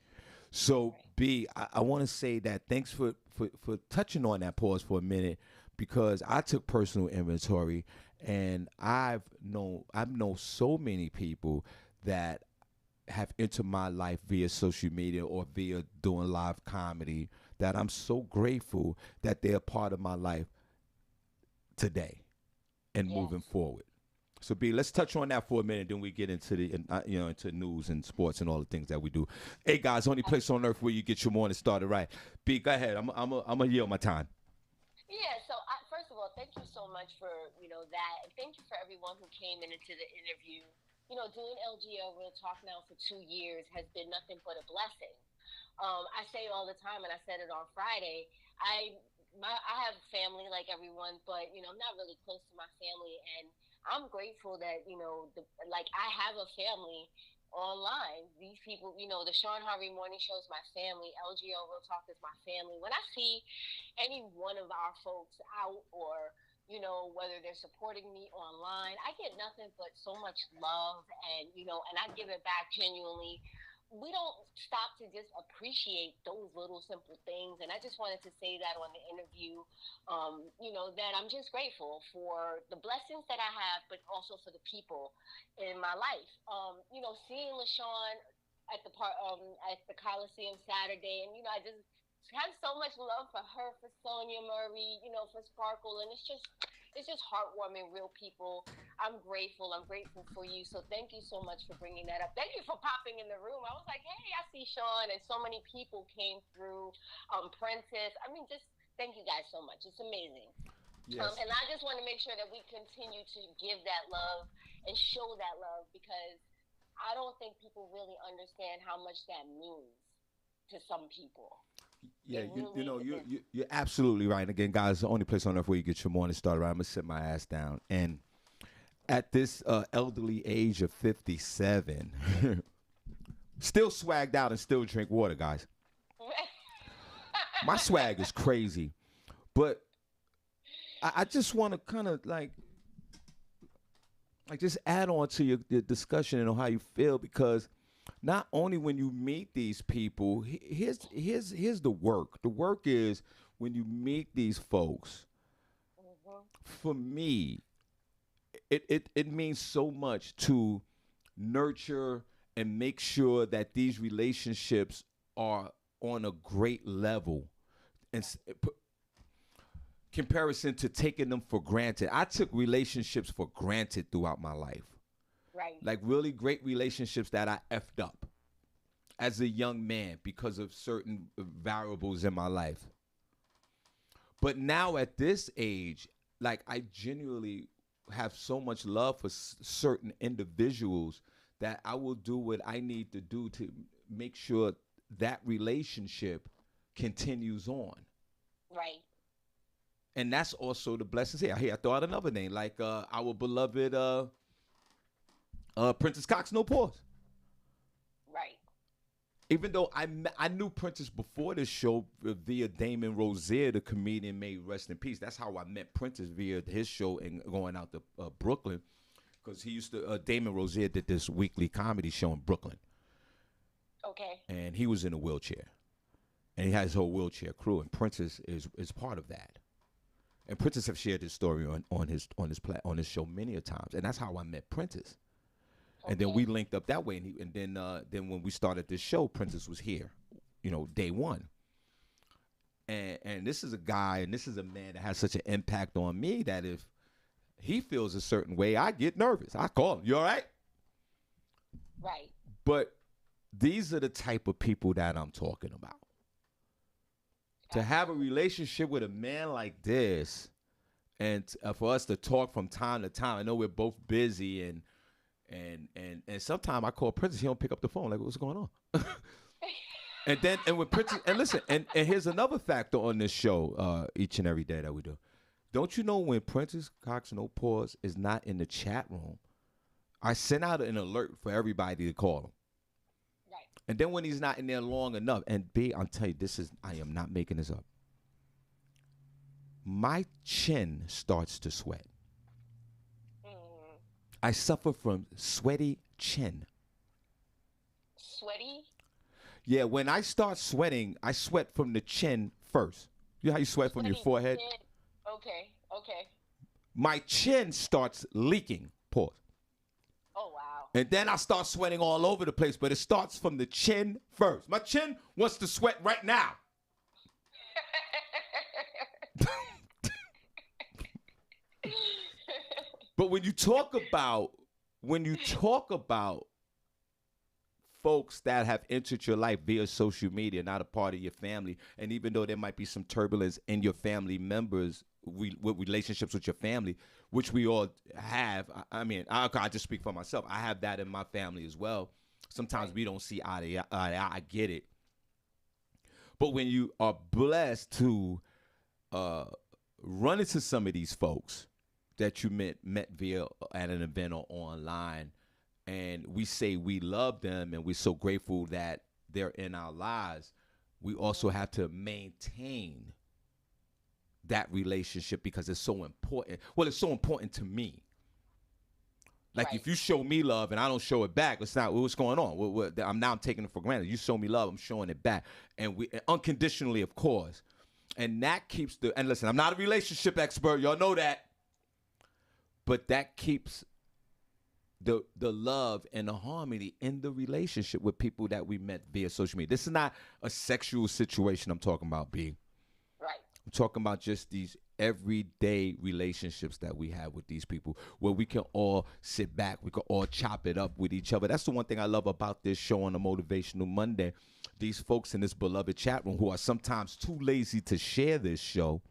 So, Right. B, I want to say that thanks for touching on that pause for a minute, because I took personal inventory, and I've known so many people that have entered my life via social media or via doing live comedy, that I'm so grateful that they're part of my life today and Yes. moving forward. So B, let's touch on that for a minute, then we get into into news and sports and all the things that we do. Hey guys, only place on earth where you get your morning started right. B, go ahead. I'm gonna yield my time. Yeah, so first of all, thank you so much for that, and thank you for everyone who came in into the interview. Doing LGL Real Talk now for 2 years has been nothing but a blessing. I say all the time, and I said it on Friday. I have family like everyone, but I'm not really close to my family, and I'm grateful that like I have a family online. These people, the Shawn Harvey Morning Show is my family. LGO Real Talk is my family. When I see any one of our folks out, or whether they're supporting me online, I get nothing but so much love, and and I give it back genuinely. We don't stop to just appreciate those little simple things, and I just wanted to say that on the interview. That I'm just grateful for the blessings that I have, but also for the people in my life. Seeing LaShawn at the Coliseum Saturday, and I just have so much love for her, for Sonia Murray, for Sparkle, and it's just heartwarming, real people. I'm grateful. I'm grateful for you. So thank you so much for bringing that up. Thank you for popping in the room. I was like, hey, I see Shawn, and so many people came through. Princess. I mean, just thank you guys so much. It's amazing. Yes. And I just want to make sure that we continue to give that love and show that love, because I don't think people really understand how much that means to some people. Yeah, It you really know is. you're absolutely right. Again, guys, the only place on earth where you get your morning started. Right, I'm gonna sit my ass down, and at this elderly age of 57, still swagged out and still drink water, guys. My swag is crazy, but I just want to kind of like just add on to your discussion and on how you feel, because not only when you meet these people, here's the work. The work is when you meet these folks. Mhm. For me, it means so much to nurture and make sure that these relationships are on a great level, and comparison to taking them for granted. I took relationships for granted throughout my life, Right. like really great relationships that I effed up as a young man because of certain variables in my life. But now at this age, like I genuinely have so much love for certain individuals that I will do what I need to do to make sure that relationship continues on. Right. And that's also the blessings here. Here, I thought another name, like our beloved Princess Cox, no pause. Right. Even though I knew Prentice before this show via Damon Rozier, the comedian, may rest in peace. That's how I met Prentice, via his show and going out to Brooklyn, because he used to Damon Rozier did this weekly comedy show in Brooklyn, Okay. and he was in a wheelchair, and he has his whole wheelchair crew, and Princess is part of that. And Princess have shared this story on his show many a times, and that's how I met Princess. And then we linked up that way, and then when we started this show, Princess was here, day one. And this is a guy, and this is a man that has such an impact on me that if he feels a certain way, I get nervous. I call him, "You all right?" Right. But these are the type of people that I'm talking about. To have a relationship with a man like this, and for us to talk from time to time. I know we're both busy, and sometimes I call Princess, he don't pick up the phone. Like, what's going on? and with Princess, and listen, and here's another factor on this show, each and every day that we do. Don't you know when Princess Cox No Pause is not in the chat room, I send out an alert for everybody to call him. Right. And then when he's not in there long enough, and B, I'll tell you, I am not making this up. My chin starts to sweat. I suffer from sweaty chin. Sweaty? Yeah, when I start sweating, I sweat from the chin first. You know how you sweat from your forehead? Chin. Okay. My chin starts leaking. Pause. Oh, wow. And then I start sweating all over the place, but it starts from the chin first. My chin wants to sweat right now. But when you talk about folks that have entered your life via social media, not a part of your family, and even though there might be some turbulence in your family members with relationships with your family, which we all have. I mean, I just speak for myself. I have that in my family as well. Sometimes we don't see eye to eye. I get it. But when you are blessed to run into some of these folks that you met via at an event or online, and we say we love them and we're so grateful that they're in our lives, we also have to maintain that relationship because it's so important. Well, it's so important to me. Like, if you show me love and I don't show it back, it's not what's going on. I'm taking it for granted. You show me love, I'm showing it back, and we unconditionally, of course. And that keeps and listen, I'm not a relationship expert, y'all know that. But that keeps the love and the harmony in the relationship with people that we met via social media. This is not a sexual situation I'm talking about, B. Right. I'm talking about just these everyday relationships that we have with these people where we can all sit back, we can all chop it up with each other. That's the one thing I love about this show on a Motivational Monday. These folks in this beloved chat room who are sometimes too lazy to share this show.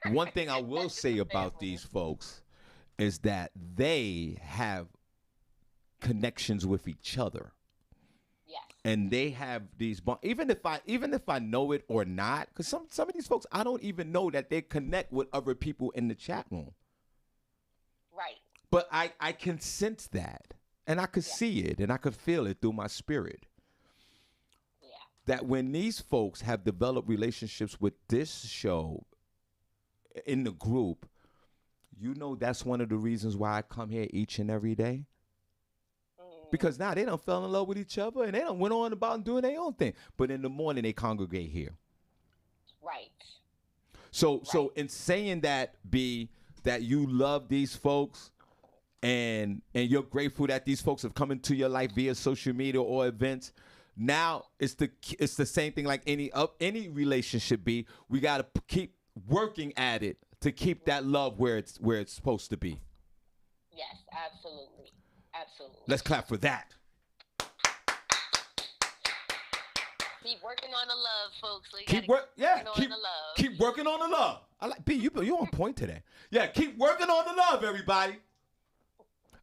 One thing I will say about these folks is that they have connections with each other. Yes. And they have these even if I know it or not, because some of these folks I don't even know that they connect with other people in the chat room. Right. But I can sense that, and I could see it, and I could feel it through my spirit. Yeah. That when these folks have developed relationships with this show in the group, that's one of the reasons why I come here each and every day. Because now they done fell in love with each other and they done went on about doing their own thing. But in the morning they congregate here. Right. So in saying that, B, that you love these folks and you're grateful that these folks have come into your life via social media or events, now it's the same thing like any relationship, B. We gotta keep working at it to keep that love where it's supposed to be. Yes, absolutely. Let's clap for that. Keep working on the love, folks. So keep working on the love. I like B. You on point today. Yeah, keep working on the love, everybody.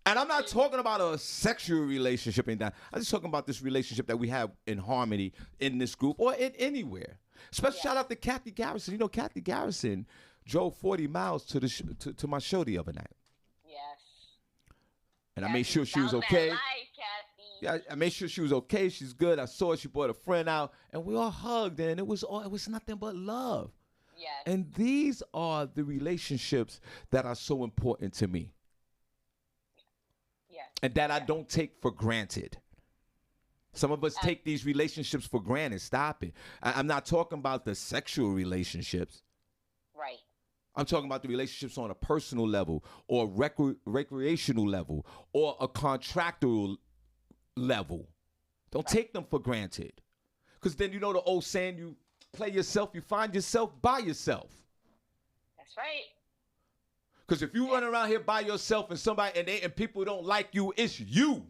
And I'm not talking about a sexual relationship and that. I'm just talking about this relationship that we have in harmony in this group or anywhere. Special shout out to Kathy Garrison. Kathy Garrison drove 40 miles to my show the other night. Yes. And I made sure she was okay. Yeah, I made sure she was okay. She's good. I saw her. She brought a friend out, and we all hugged, and it was nothing but love. Yes. And these are the relationships that are so important to me. Yes. And that I don't take for granted. Some of us take these relationships for granted. Stop it. I'm not talking about the sexual relationships. Right. I'm talking about the relationships on a personal level or recreational level or a contractual level. Don't take them for granted. Because then you know the old saying, you play yourself, you find yourself by yourself. That's right. Because if you run around here by yourself and people don't like you, it's you.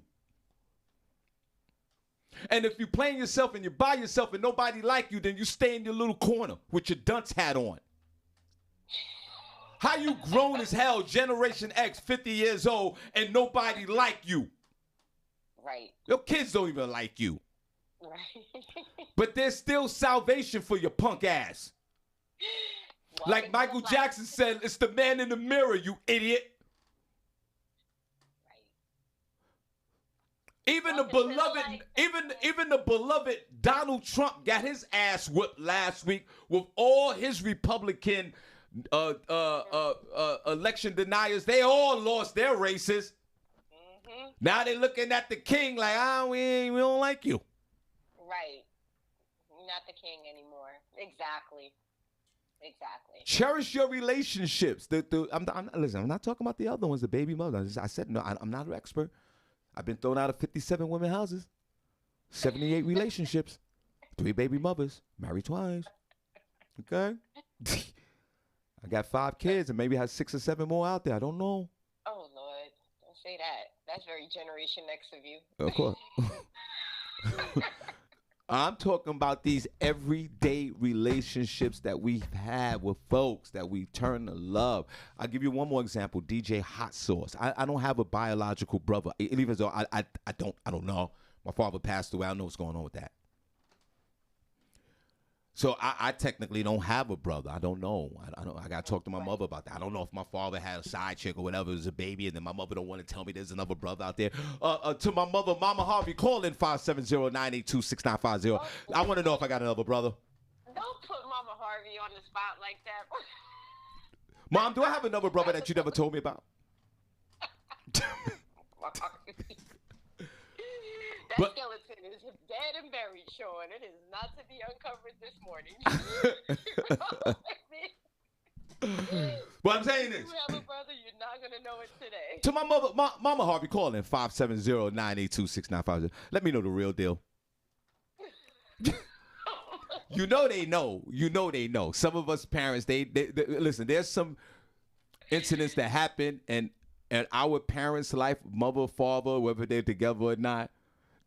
And if you're playing yourself and you're by yourself and nobody like you, then you stay in your little corner with your dunce hat on. How you grown as hell, Generation X, 50 years old, and nobody like you? Right. Your kids don't even like you. Right. But there's still salvation for your punk ass. Well, like Michael Jackson said, it's the man in the mirror, you idiot. Even the beloved, even the beloved Donald Trump got his ass whipped last week with all his Republican election deniers. They all lost their races. Mm-hmm. Now they're looking at the king like, we don't like you. Right. Not the king anymore. Exactly. Cherish your relationships. Listen, I'm not talking about the other ones, the baby mothers. I said, no, I'm not an expert. I've been thrown out of 57 women houses, 78 relationships, 3 baby mothers, married twice. Okay? I got 5 kids and maybe have 6 or 7 more out there. I don't know. Oh, Lord. Don't say that. That's very Generation X of you. Of course. I'm talking about these everyday relationships that we've had with folks that we turn to love. I'll give you one more example. DJ Hot Sauce. I don't have a biological brother, even though I don't know. My father passed away. I don't know what's going on with that. So I technically don't have a brother. I don't know. I got to talk to my mother about that. I don't know if my father had a side chick or whatever as a baby, and then my mother don't want to tell me there's another brother out there. To my mother, Mama Harvey, call in 570-982-6950. I want to know if I got another brother. Don't put Mama Harvey on the spot like that. Mom, do I have another brother that you never told me about? That skeleton is dead and buried, Shawn. It is not to be uncovered this morning. What I'm saying is, you have a brother, you're not going to know it today. To my mother, Mama Harvey, call in 570-982-6950. Let me know the real deal. You know they know. You know they know. Some of us parents, they listen, there's some incidents that happen in our parents' life, mother, father, whether they're together or not,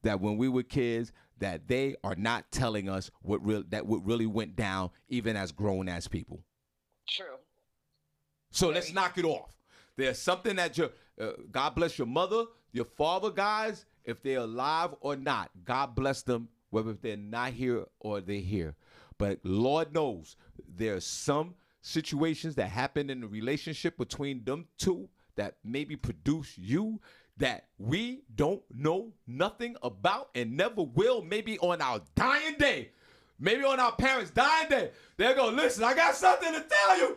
that when we were kids, that they are not telling us what really went down, even as grown-ass people. True. So let's knock it off. There's something that God bless your mother, your father, guys, if they're alive or not. God bless them, whether they're not here or they're here. But Lord knows there's some situations that happen in the relationship between them two that maybe produce you that we don't know nothing about and never will. Maybe on our dying day, maybe on our parents' dying day, they'll go, listen, I got something to tell you.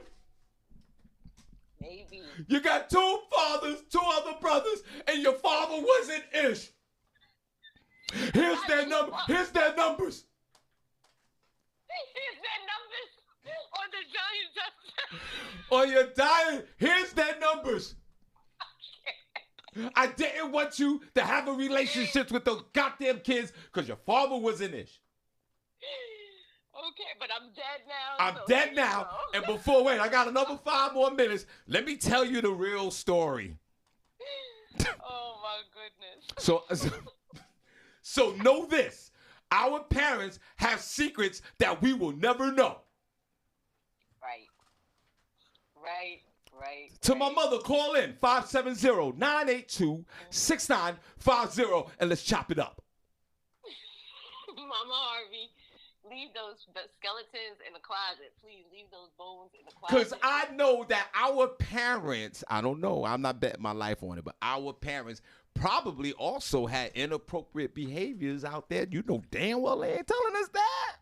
Maybe. You got 2 fathers, 2 other brothers, and your father wasn't ish. Here's their number. Here's their numbers. Here's their numbers. Or the Giants. Or you're dying. Here's their numbers. I didn't want you to have a relationship with those goddamn kids because your father was an ish. Okay, but I'm dead now. I'm dead now. And wait, I got another 5 more minutes. Let me tell you the real story. Oh, my goodness. So know this. Our parents have secrets that we will never know. Right. To my mother, call in 570-982-6950 and let's chop it up. Mama Harvey, leave those skeletons in the closet. Please leave those bones in the closet. Because I know that our parents, I don't know, I'm not betting my life on it, but our parents probably also had inappropriate behaviors out there. You know damn well they ain't telling us that.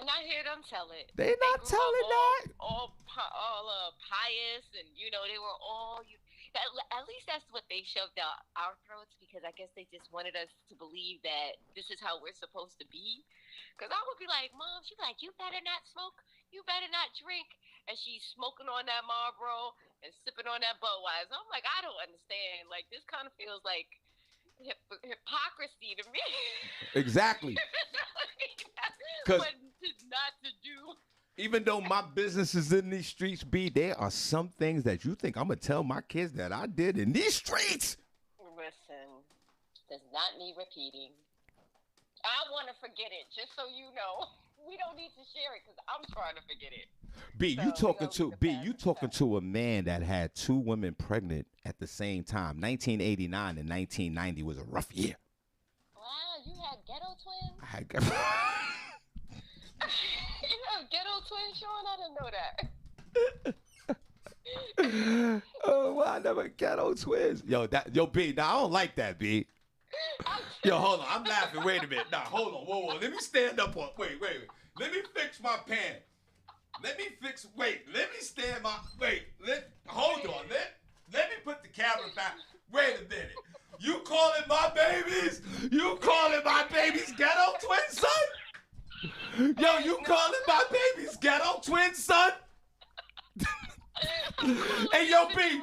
Not hear them tell it. They not telling that. All pious, and they were all. At least that's what they shoved down our throats because I guess they just wanted us to believe that this is how we're supposed to be. Because I would be like, Mom, she'd be like, you better not smoke, you better not drink. And she's smoking on that Marlboro and sipping on that Budweiser. I'm like, I don't understand. Like, this kind of feels like hypocrisy to me. Exactly. But not to do. Even though my business is in these streets, B, there are some things that you think I'm going to tell my kids that I did in these streets. Listen, does not need repeating. I want to forget it, just so you know. We don't need to share it because I'm trying to forget it. B, you talking to a man that had 2 women pregnant at the same time. 1989 and 1990 was a rough year. Wow, you had ghetto twins? I had ghetto. You have ghetto twins, Shawn? I didn't know that. Oh, well, I never ghetto twins. Yo, B, now I don't like that, B. Yo, hold on. I'm laughing. Wait a minute. Nah, hold on. Whoa. Let me stand up on. Wait. Let me fix my pen. Let me stand my. Hold on. Let me put the camera back. Wait a minute. You calling my babies ghetto twin son? Yo, you calling my babies ghetto twin son? Hey, yo, B,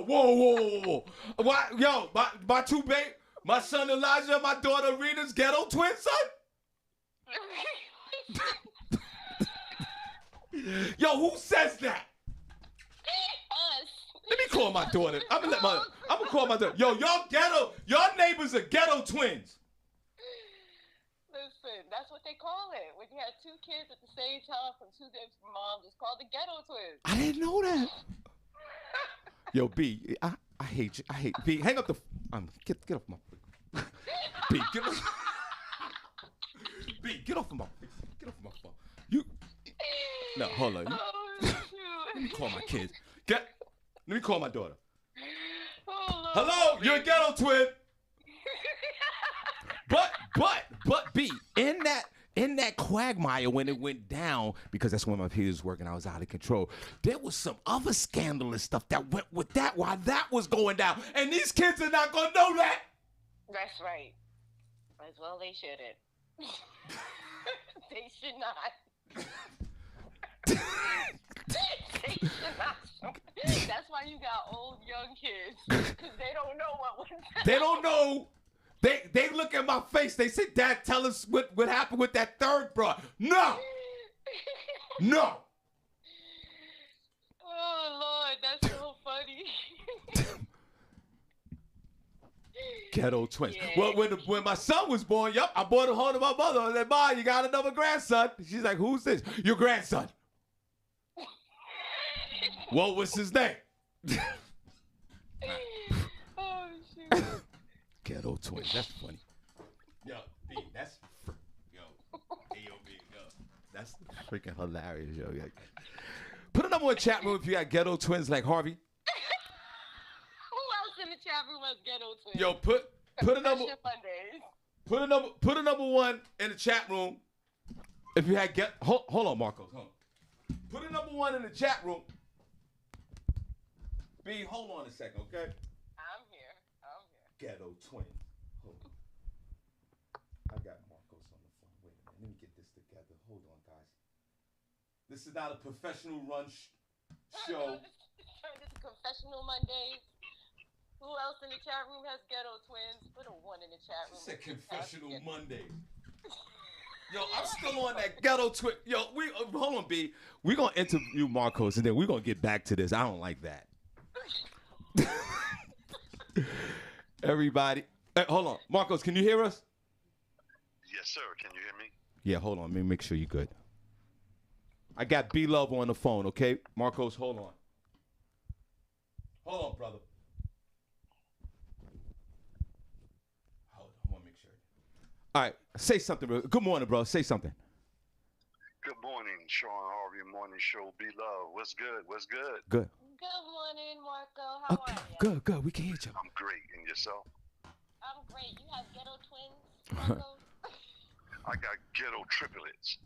whoa. Why, yo, my 2 baby, my son Elijah and my daughter Rita's ghetto twin son? Yo, who says that? Us. Let me call my daughter. I'm gonna call my daughter. Yo, y'all neighbors are ghetto twins. Listen, that's what they call it. When you have 2 kids at the same time from 2 different moms, it's called the ghetto twins. I didn't know that. Yo, B, I hate you. B, hang up the. Get off my. B, get off of my. Get off of my phone. No, hold on. Let me call my kids. Let me call my daughter. Oh, hello, you're a ghetto twin. But B, in that quagmire when it went down, because that's when my peers was working, I was out of control. There was some other scandalous stuff that went with that while that was going down, and these kids are not gonna know that. That's right. As well, they shouldn't. They should not. They should not. That's why you got old young kids, because they don't know what was. They don't know. They look at my face. They say, Dad, tell us what happened with that third bro. No. Oh, Lord, that's so funny. Ghetto twins. Yeah. Well, when my son was born, I brought him home to my mother. I said, Ma, you got another grandson. She's like, who's this? Your grandson. What was his name? Oh, shoot. Ghetto twins. That's funny. Yo, B, that's yo, B, yo, that's freaking hilarious, yo. Put a number one chat room if you got ghetto twins like Harvey. Who else in the chat room has ghetto twins? Yo, put a number. Put a number 1 in the chat room. If you had hold on, Marcos. Hold on. Put a number 1 in the chat room. B, hold on a second, okay? I'm here. Ghetto twins. Hold on. I got Marcos on the phone. Wait a minute. Let me get this together. Hold on, guys. This is not a professional run show. Turn this to Confessional Mondays. Who else in the chat room has ghetto twins? Put a 1 in the chat room. It's a Confessional Monday. Yo, I'm still on that ghetto twin. Yo, hold on, B. We're going to interview Marcos, and then we're going to get back to this. I don't like that. Everybody. Hey, hold on. Marcos, can you hear us? Yes, sir. Can you hear me? Yeah, hold on. Let me make sure you're good. I got B-Love on the phone, okay? Marcos, hold on. Hold on, brother. Hold on. I want to make sure. All right. Say something, bro. Good morning, bro. Say something. Good morning, Shawn Harvey. Morning show. B-Love. What's good? Good. Good morning, Marco. How are you? Good. We can hear you. I'm great. And yourself? I'm great. You have ghetto twins, Marco? I got ghetto triplets.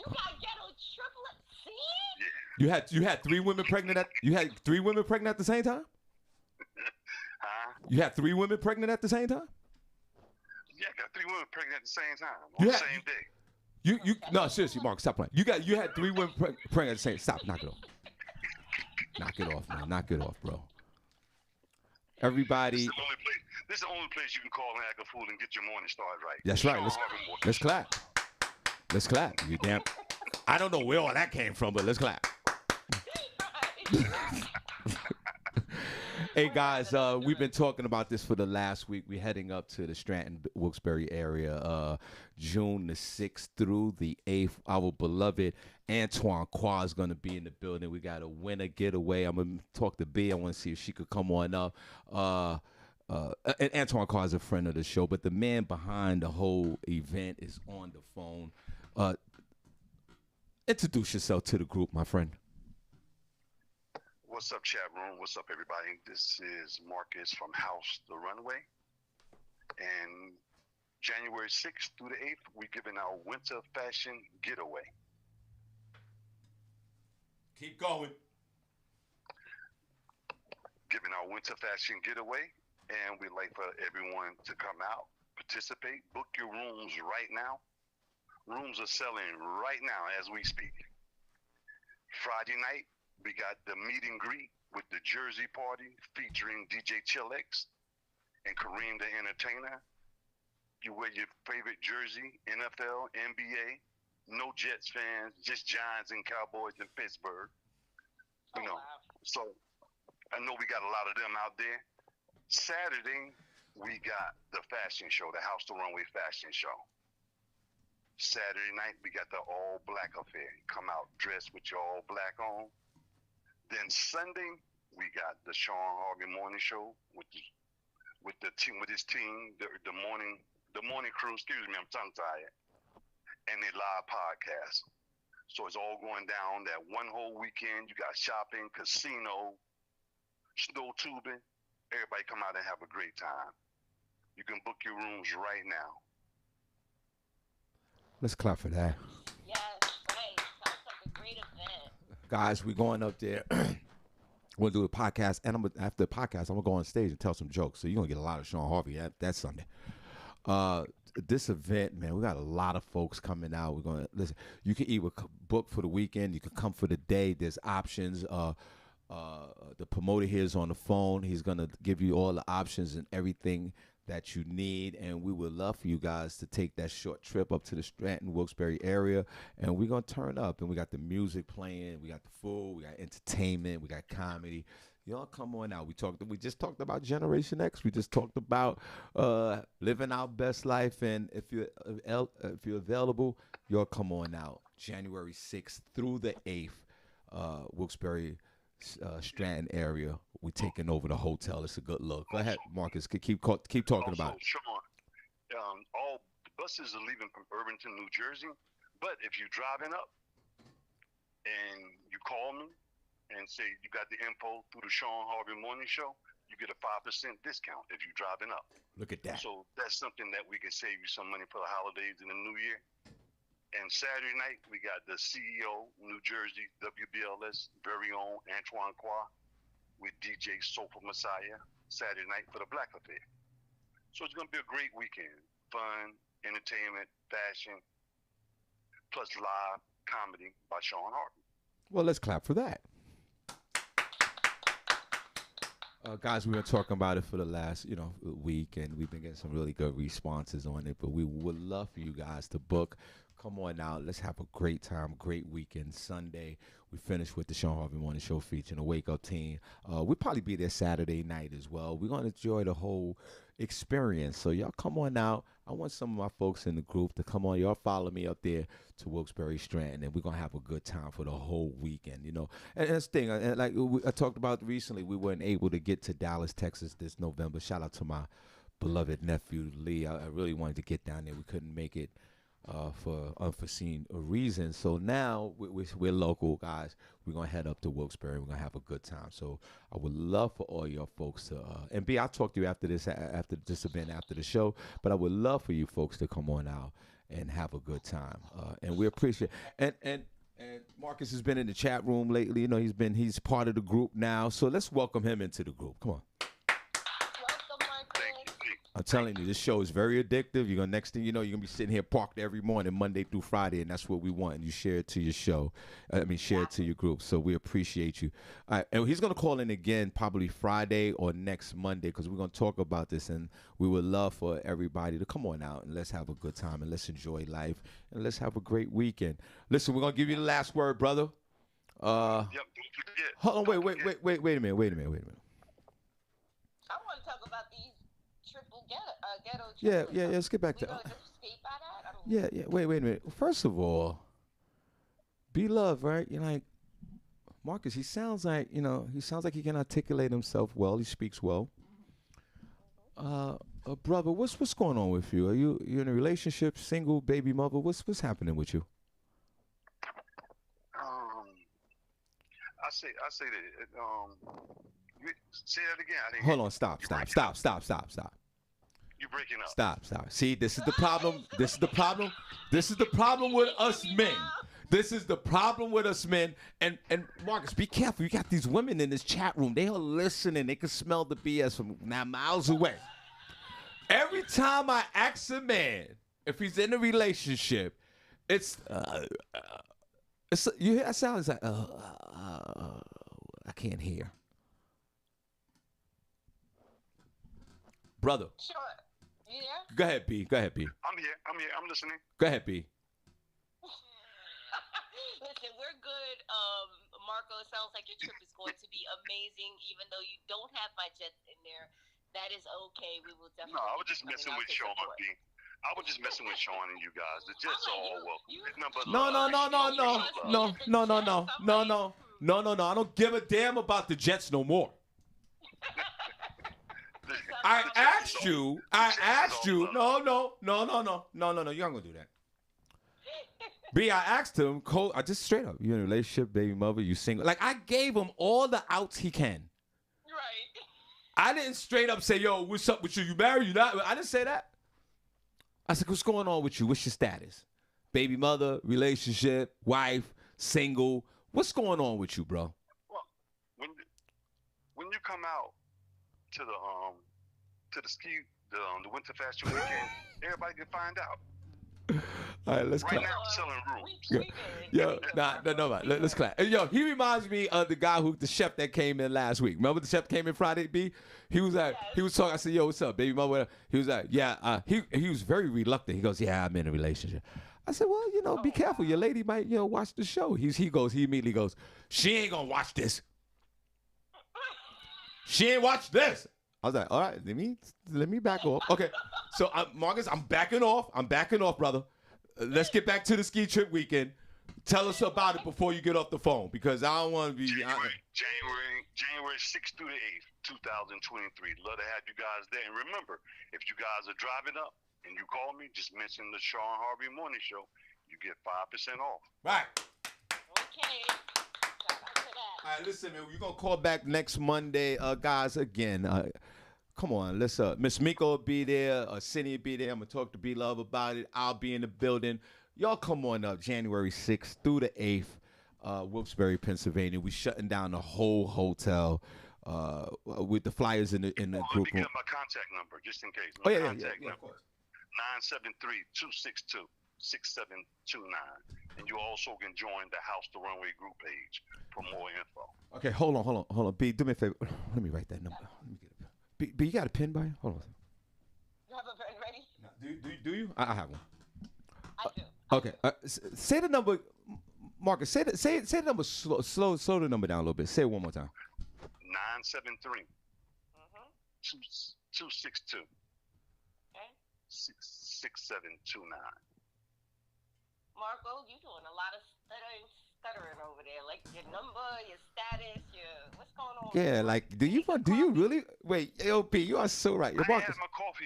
You got ghetto triplet. See? Yeah. You had three women pregnant at the same time? Huh? You had three women pregnant at the same time? Yeah, I got 3 women pregnant at the same time You on the had- same day. You no, seriously, Mark, stop playing. You had three women pregnant at the same. Stop, knock it off. Knock it off, man. Knock it off, bro. Everybody. This is the only place you can call and act a fool and get your morning started right. That's right. Shawn Let's, Harvey Morning let's Show. clap. Let's clap. You damn. I don't know where all that came from, but let's clap. Hey guys, we've been talking about this for the last week. We're heading up to the Stratton Wilkes-Barre area, June the 6th through the 8th. Our beloved Antoine Qua is going to be in the building. We got a winner getaway. I'm going to talk to B. I want to see if she could come on up. And Antoine Qua is a friend of the show, but the man behind the whole event is on the phone. Introduce yourself to the group, my friend. What's up, chat room? What's up, everybody? This is Marcus from House the Runway. And January 6th through the 8th, we're giving our winter fashion getaway. Keep going. Giving our winter fashion getaway. And we'd like for everyone to come out, participate, book your rooms right now. Rooms are selling right now as we speak. Friday night, we got the meet and greet with the Jersey Party featuring DJ Chillax and Kareem the Entertainer. You wear your favorite jersey, NFL, NBA, no Jets fans, just Giants and Cowboys in Pittsburgh. You know, so I know we got a lot of them out there. Saturday, we got the fashion show, the House to Runway fashion show. Saturday night, we got the all black affair. Come out dressed with your all black on. Then Sunday, we got the Shawn Harvey Morning Show with the team, with his team, the morning crew. Excuse me, I'm tongue tied, and they live podcast. So it's all going down that one whole weekend. You got shopping, casino, snow tubing. Everybody come out and have a great time. You can book your rooms right now. Let's clap for that. Yes, right. Sounds like a great event. Guys, we're going up there. We'll do a podcast, and after the podcast, I'm gonna go on stage and tell some jokes. So you're gonna get a lot of Shawn Harvey that Sunday. This event, man, we got a lot of folks coming out. We're gonna listen. You can either book for the weekend, you can come for the day. There's options. The promoter here is on the phone. He's gonna give you all the options and everything that you need, and we would love for you guys to take that short trip up to the Stratton Wilkes-Barre area, and we're gonna turn up. And we got the music playing, we got the food, we got entertainment, we got comedy. Y'all come on out. We just talked about Generation X. We just talked about living our best life, and if you're available, y'all come on out. January 6th through the 8th, Wilkes-Barre, Stratton area. We're taking over the hotel. It's a good look. Go ahead, Marcus. Keep talking about it. Sean, all buses are leaving from Irvington, New Jersey. But if you're driving up and you call me and say you got the info through the Shawn Harvey Morning Show, you get a 5% discount if you're driving up. Look at that. So that's something that we can save you some money for the holidays and the New Year. And Saturday night, we got the CEO, New Jersey, WBLS, very own Antoine Qua with DJ Soulful Messiah, Saturday night for the Black Affair. So it's going to be a great weekend. Fun, entertainment, fashion, plus live comedy by Shawn Harvey. Well, let's clap for that. Guys, we've been talking about it for the last, week, and we've been getting some really good responses on it. But we would love for you guys to book. Come on out. Let's have a great time, great weekend. Sunday, we finish with the Shawn Harvey Morning Show featuring the Wake Up Team. We'll probably be there Saturday night as well. We're going to enjoy the whole experience. So y'all come on out. I want some of my folks in the group to come on. Y'all follow me up there to Wilkes-Barre Stratton, and we're going to have a good time for the whole weekend, And that's the thing. I talked about recently, we weren't able to get to Dallas, Texas this November. Shout out to my beloved nephew, Lee. I really wanted to get down there. We couldn't make it for unforeseen reasons. So now we're local, guys. We're going to head up to Wilkes-Barre. We're going to have a good time. So I would love for all your folks to, and B, I'll talk to you after this event, after the show, but I would love for you folks to come on out and have a good time. And we appreciate and Marcus has been in the chat room lately. You know, he's part of the group now. So let's welcome him into the group. Come on. Welcome, Marcus. I'm telling you, this show is very addictive. You're gonna next thing you know, you're gonna be sitting here parked every morning, Monday through Friday, and that's what we want. And you share it to your show. Share it to your group. So we appreciate you. All right, and he's gonna call in again probably Friday or next Monday because we're gonna talk about this, and we would love for everybody to come on out and let's have a good time and let's enjoy life and let's have a great weekend. Listen, we're gonna give you the last word, brother. Yep, don't forget. Hold on, wait a minute. I want to talk about these triple ghetto. Yeah. Let's get back to. We gonna just skate by that? I don't Yeah. Wait a minute. First of all, be love, right? You're like Marcus. He sounds like he can articulate himself well. He speaks well. Brother, what's going on with you? Are you in a relationship, single, baby mother? What's happening with you? I say that. Say that again. I didn't Hold hear on. Stop. You breaking up. Stop. See, this is the problem. This is the problem with us men. This is the problem with us men. And Marcus, be careful. You got these women in this chat room. They are listening. They can smell the BS from now miles away. Every time I ask a man if he's in a relationship, it's you hear that sound? It's like I can't hear. Brother. Sure. You there? Go ahead, B. I'm here. I'm listening. Go ahead, B. Listen, we're good. Marco, it sounds like your trip is going to be amazing, even though you don't have my Jets in there. That is okay. We will definitely. No, I was just messing with Shawn, B. I was just messing with Shawn and you guys. The Jets are all welcome. No. I don't give a damn about the Jets no more. I asked you. No. You're not gonna do that. B, I asked him, I just straight up, you in a relationship, baby mother, you single. Like, I gave him all the outs he can. Right. I didn't straight up say, yo, what's up with you? You married? You not? I didn't say that. I said, what's going on with you? What's your status? Baby mother, relationship, wife, single. What's going on with you, bro? Well, when you come out to the ski, the winter fashion weekend, everybody can find out. All right, let's right clap. now, selling rooms. Yo, no. Let's clap. Yo, he reminds me of the guy the chef that came in last week. Remember the chef came in Friday, B? He was like, he was talking. I said, yo, what's up, baby mother? He was like, yeah. He was very reluctant. He goes, yeah, I'm in a relationship. I said, well, be careful. Your lady might, watch the show. He immediately goes, she ain't gonna watch this. She ain't watch this. I was like, all right, let me back off. Okay, so Marcus, I'm backing off, brother. Let's get back to the ski trip weekend. Tell us about it before you get off the phone because I don't want to be. January 6th through the 8th, 2023. Love to have you guys there. And remember, if you guys are driving up and you call me, just mention the Shawn Harvey Morning Show. You get 5% off. Right. Okay. All right, listen, man. You're gonna call back next Monday, guys. Again, come on, let's. Miss Miko will be there. Cindy will be there. I'm gonna talk to B Love about it. I'll be in the building. Y'all come on up, January 6th through the 8th, Wilkes-Barre, Pennsylvania. We shutting down the whole hotel with the flyers in the group. Let me get my contact number just in case. Yeah, of course. 973-262-6729. And you also can join the House to Runway group page for more info. Okay, hold on. B, do me a favor. Let me write that number. Let me get it. B, you got a pen by you? Hold on. You have a pen ready? No, do you? I have one. I do. Okay. Say the number, Marcus. Say the number slow the number down a little bit. Say it one more time. 973 262 6729. Marco, you doing a lot of stuttering over there. Like your number, your status, what's going on? Yeah, like do you really? Wait, LP, you are so right. I ain't had my coffee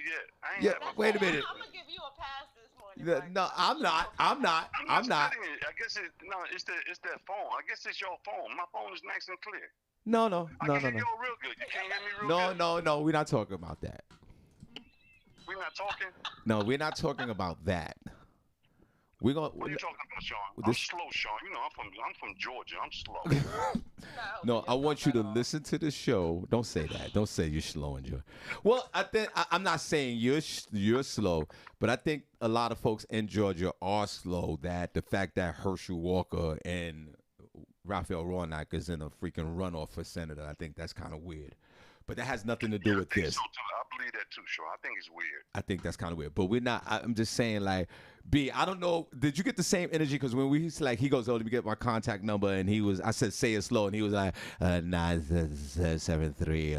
yet. Wait a minute. I'm gonna give you a pass this morning. No, I'm not. I guess it's that phone. I guess it's your phone. My phone is nice and clear. No. I can hear you real good. You can't hear me real good? No. We're not talking about that. We're not talking? No, we're not talking about that. We're gonna. What are you talking about, Sean? I'm This, slow, Sean. You know, I'm from Georgia. I'm slow. no, I want you to listen to the show. Don't say that. Don't say you're slow, Joy. Well, I think I'm not saying you're slow, but I think a lot of folks in Georgia are slow. That the fact that Herschel Walker and Raphael Warnock is in a freaking runoff for senator, I think that's kind of weird. But that has nothing to do with I think this. so too. I believe that too, Sean. I think it's weird. I think that's kind of weird. But we're not. I'm just saying, like, B, I don't know. Did you get the same energy? Because when he goes, oh, let me get my contact number. And I said, say it slow. And he was like, 973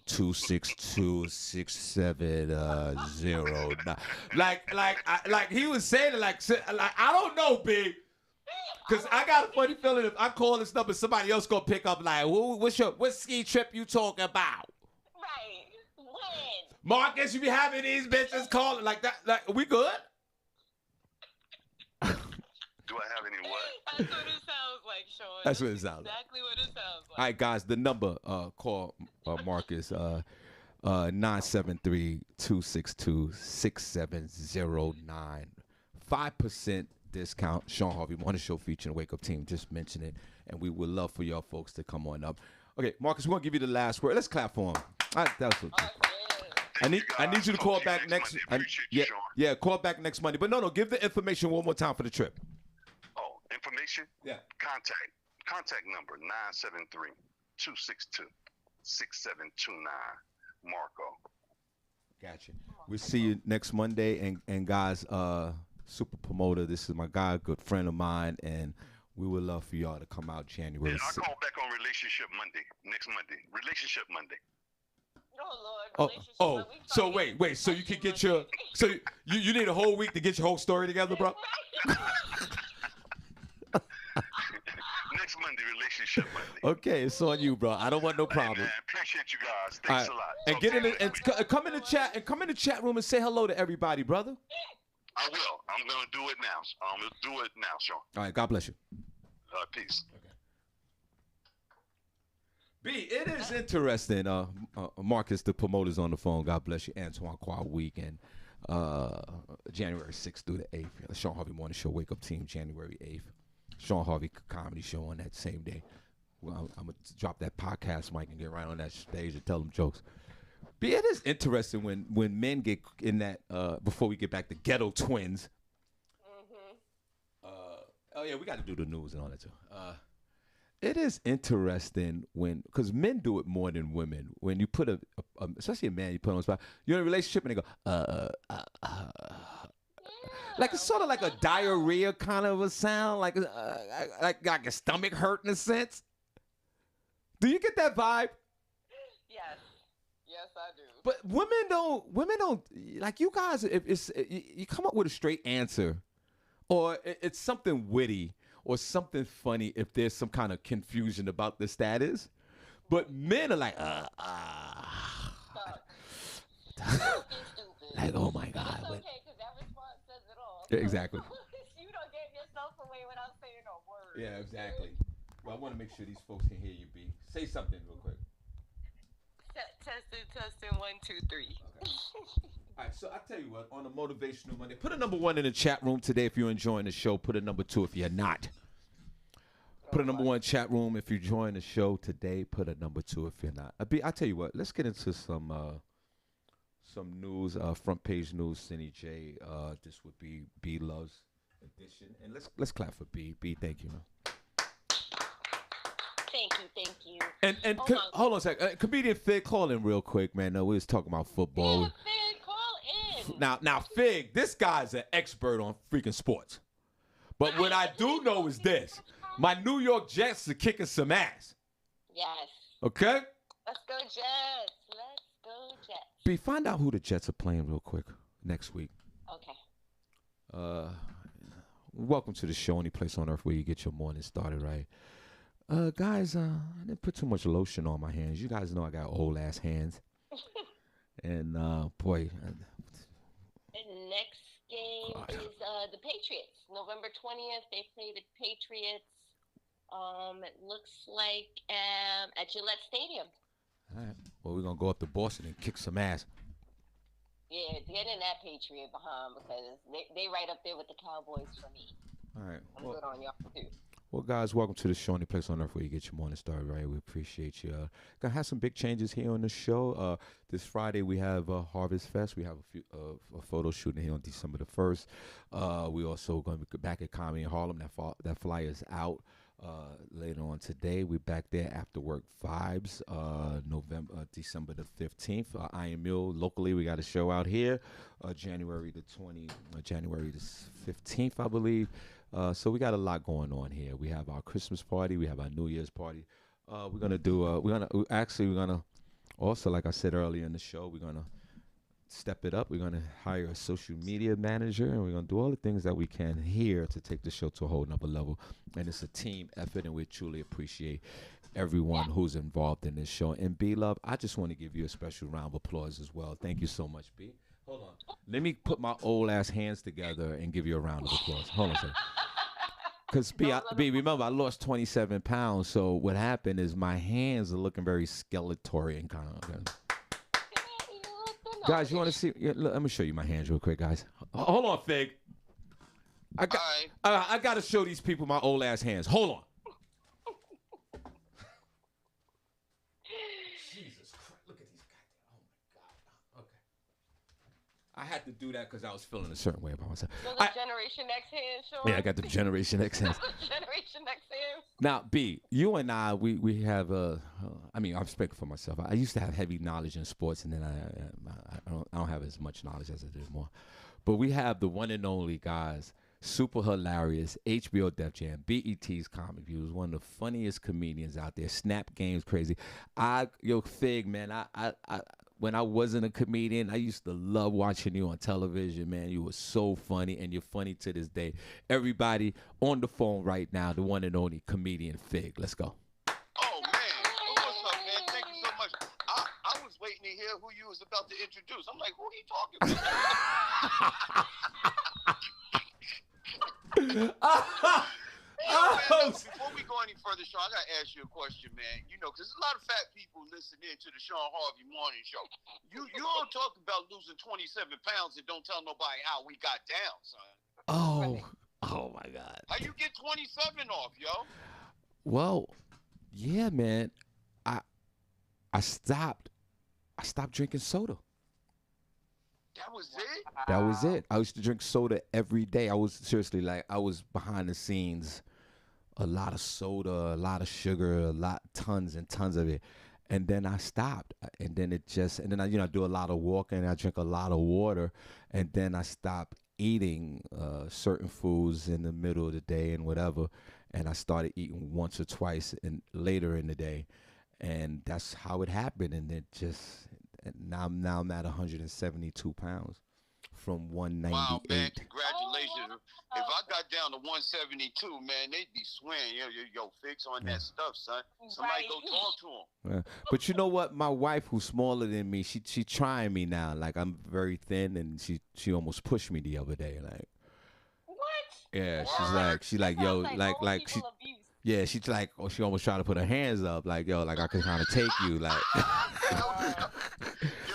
262 6709. Like he was saying it like I don't know, B. Because I got a funny feeling if I call this number, somebody else gonna pick up like, what ski trip you talking about? Right. When? Marcus, you be having these bitches calling like that. Like, we good? Do I have any what? That's what it sounds like, Sean. That's what it sounds like. Exactly what it sounds like. All right, guys, the number, call Marcus, 973-262-6709. 5% discount. Shawn Harvey Morning Show featuring Wake Up Team. Just mention it, and we would love for y'all folks to come on up. Okay, Marcus, we're gonna give you the last word. Let's clap for him. All right, that's what. I need you to call back next. Yeah, call back next Monday. But no, give the information one more time for the trip. Oh, information? Yeah. Contact number 973-262-6729. Marco. Gotcha. We'll see you next Monday, and guys, super promoter. This is my guy, good friend of mine, and we would love for y'all to come out January. Yeah, I'll call back on Relationship Monday, next Monday. Relationship Monday. Oh Lord. So wait. So you can get your. So you need a whole week to get your whole story together, bro. Next Monday, Relationship Monday. Okay, it's on you, bro. I don't want no problem. Hey, man, appreciate you guys. Thanks a lot. And get in come in the chat and come in the chat room and say hello to everybody, brother. I will. I'm gonna do it now. I'm gonna do it now, Sean. All right, God bless you. Peace. Okay. B, it is interesting. Marcus, the promoter's on the phone. God bless you. Antoine Qua weekend, January 6th through the 8th. Shawn Harvey Morning Show, Wake Up Team, January 8th. Shawn Harvey Comedy Show on that same day. Well, I'm going to drop that podcast mic and get right on that stage and tell them jokes. But it is interesting when men get in that, before we get back to Ghetto Twins. Oh, yeah, we got to do the news and all that, too. It is interesting because men do it more than women. When you put especially a man, you put on the spot, you're in a relationship and they go, like it's sort of like a diarrhea kind of a sound, like a stomach hurt in a sense. Do you get that vibe? Yes, I do. But women don't like you guys. If you come up with a straight answer, or it's something witty or something funny if there's some kind of confusion about the status. But men are like, like, oh my God. It's okay, because that response says it all. Exactly. You don't get yourself away without saying a word. Yeah, exactly. Well, I want to make sure these folks can hear you, B. Say something real quick. Testing 1, 2, 3. Okay. All right, so I tell you what, on a Motivational Monday, put a number 1 in the chat room today if you're enjoying the show. Put a number 2 if you're not. Put a number 1 chat room if you're enjoying the show today. Put a number 2 if you're not. I tell you what, let's get into some news, front page news. Cindy J. This would be B Love's edition, and let's clap for B. B, thank you, man. Thank you. And hold on a sec. Comedian Fig, call in real quick, man. We was talking about football. Yeah, Fig, call in. Now, Fig, this guy's an expert on freaking sports. But what I do know is this: my New York Jets are kicking some ass. Yes. Okay. Let's go Jets. B, find out who the Jets are playing real quick next week. Okay. Welcome to the show, any place on earth where you get your morning started right. Guys, I didn't put too much lotion on my hands. You guys know I got old ass hands. And boy. The next game is the Patriots. November 20th, they play the Patriots. It looks like at Gillette Stadium. All right. Well, we're gonna go up to Boston and kick some ass. Yeah, get in that Patriot behind because they right up there with the Cowboys for me. All right. I'm good on y'all too. Well, guys, welcome to the show, only place on earth where you get your morning started right. We appreciate you. Gonna have some big changes here on the show. This Friday we have Harvest Fest. We have a photo shooting here on December the 1st. We also going to be back at Comedy in Harlem. That flyer is out. Later on today, we're back there after work vibes. December the 15th. Iron Mule locally. We got a show out here. January the 15th, I believe. So we got a lot going on here. We have our Christmas party. We have our New Year's party. We're gonna do. We're gonna also, like I said earlier in the show, we're gonna step it up. We're gonna hire a social media manager, and we're gonna do all the things that we can here to take the show to a whole nother level. And it's a team effort, and we truly appreciate everyone who's involved in this show. And B Love, I just want to give you a special round of applause as well. Thank you so much, B. Hold on. Let me put my old ass hands together and give you a round of applause. Hold on a second. Because B, remember, I lost 27 pounds. So what happened is my hands are looking very skeletal and kind of. Guys, you want to see? Yeah, look, let me show you my hands real quick, guys. Hold on, Fig. I got to show these people my old ass hands. Hold on. Jesus Christ. Look at these goddamn. Oh, my God. Okay. I had to do that because I was feeling a certain way about myself. So the Generation X hands, Sean? Yeah, I got the Generation X hands. Generation X hands. Now, B, you and I, we have I mean, I'm speaking for myself. I used to have heavy knowledge in sports, and then I don't have as much knowledge as I did more. But we have the one and only guys, super hilarious, HBO Def Jam, BET's Comic Views, one of the funniest comedians out there. Snap Game's crazy. Fig, man, when I wasn't a comedian, I used to love watching you on television, man. You were so funny, and you're funny to this day. Everybody on the phone right now, the one and only comedian Fig. Let's go. Oh, man. Well, what's up, man? Thank you so much. I was waiting to hear who you was about to introduce. I'm like, who are you talking about? Man, before we go any further, Sean, I got to ask you a question, man. You know, because there's a lot of fat people listening to the Shawn Harvey Morning Show. You don't talk about losing 27 pounds and don't tell nobody how we got down, son. Oh my God. How you get 27 off, yo? Well, yeah, man. I stopped drinking soda. That was it? That was it. I used to drink soda every day. I was seriously I was behind the scenes, a lot of soda, a lot of sugar, tons and tons of it. And then I stopped. And then I do a lot of walking. I drink a lot of water. And then I stopped eating certain foods in the middle of the day and whatever. And I started eating once or twice later in the day. And that's how it happened. And now I'm at 172 pounds from 198. Wow, man, congratulations. If I got down to 172, man, they'd be swearing, yo, fix on that stuff, son. Somebody go talk to him. But you know what? My wife, who's smaller than me, she trying me now. Like, I'm very thin, and she almost pushed me the other day. Like, What? yeah, What? she's like, yo, like she. Abuse. Yeah, she's like, she almost tried to put her hands up, like, yo, like I could kind of take you, like. Yo,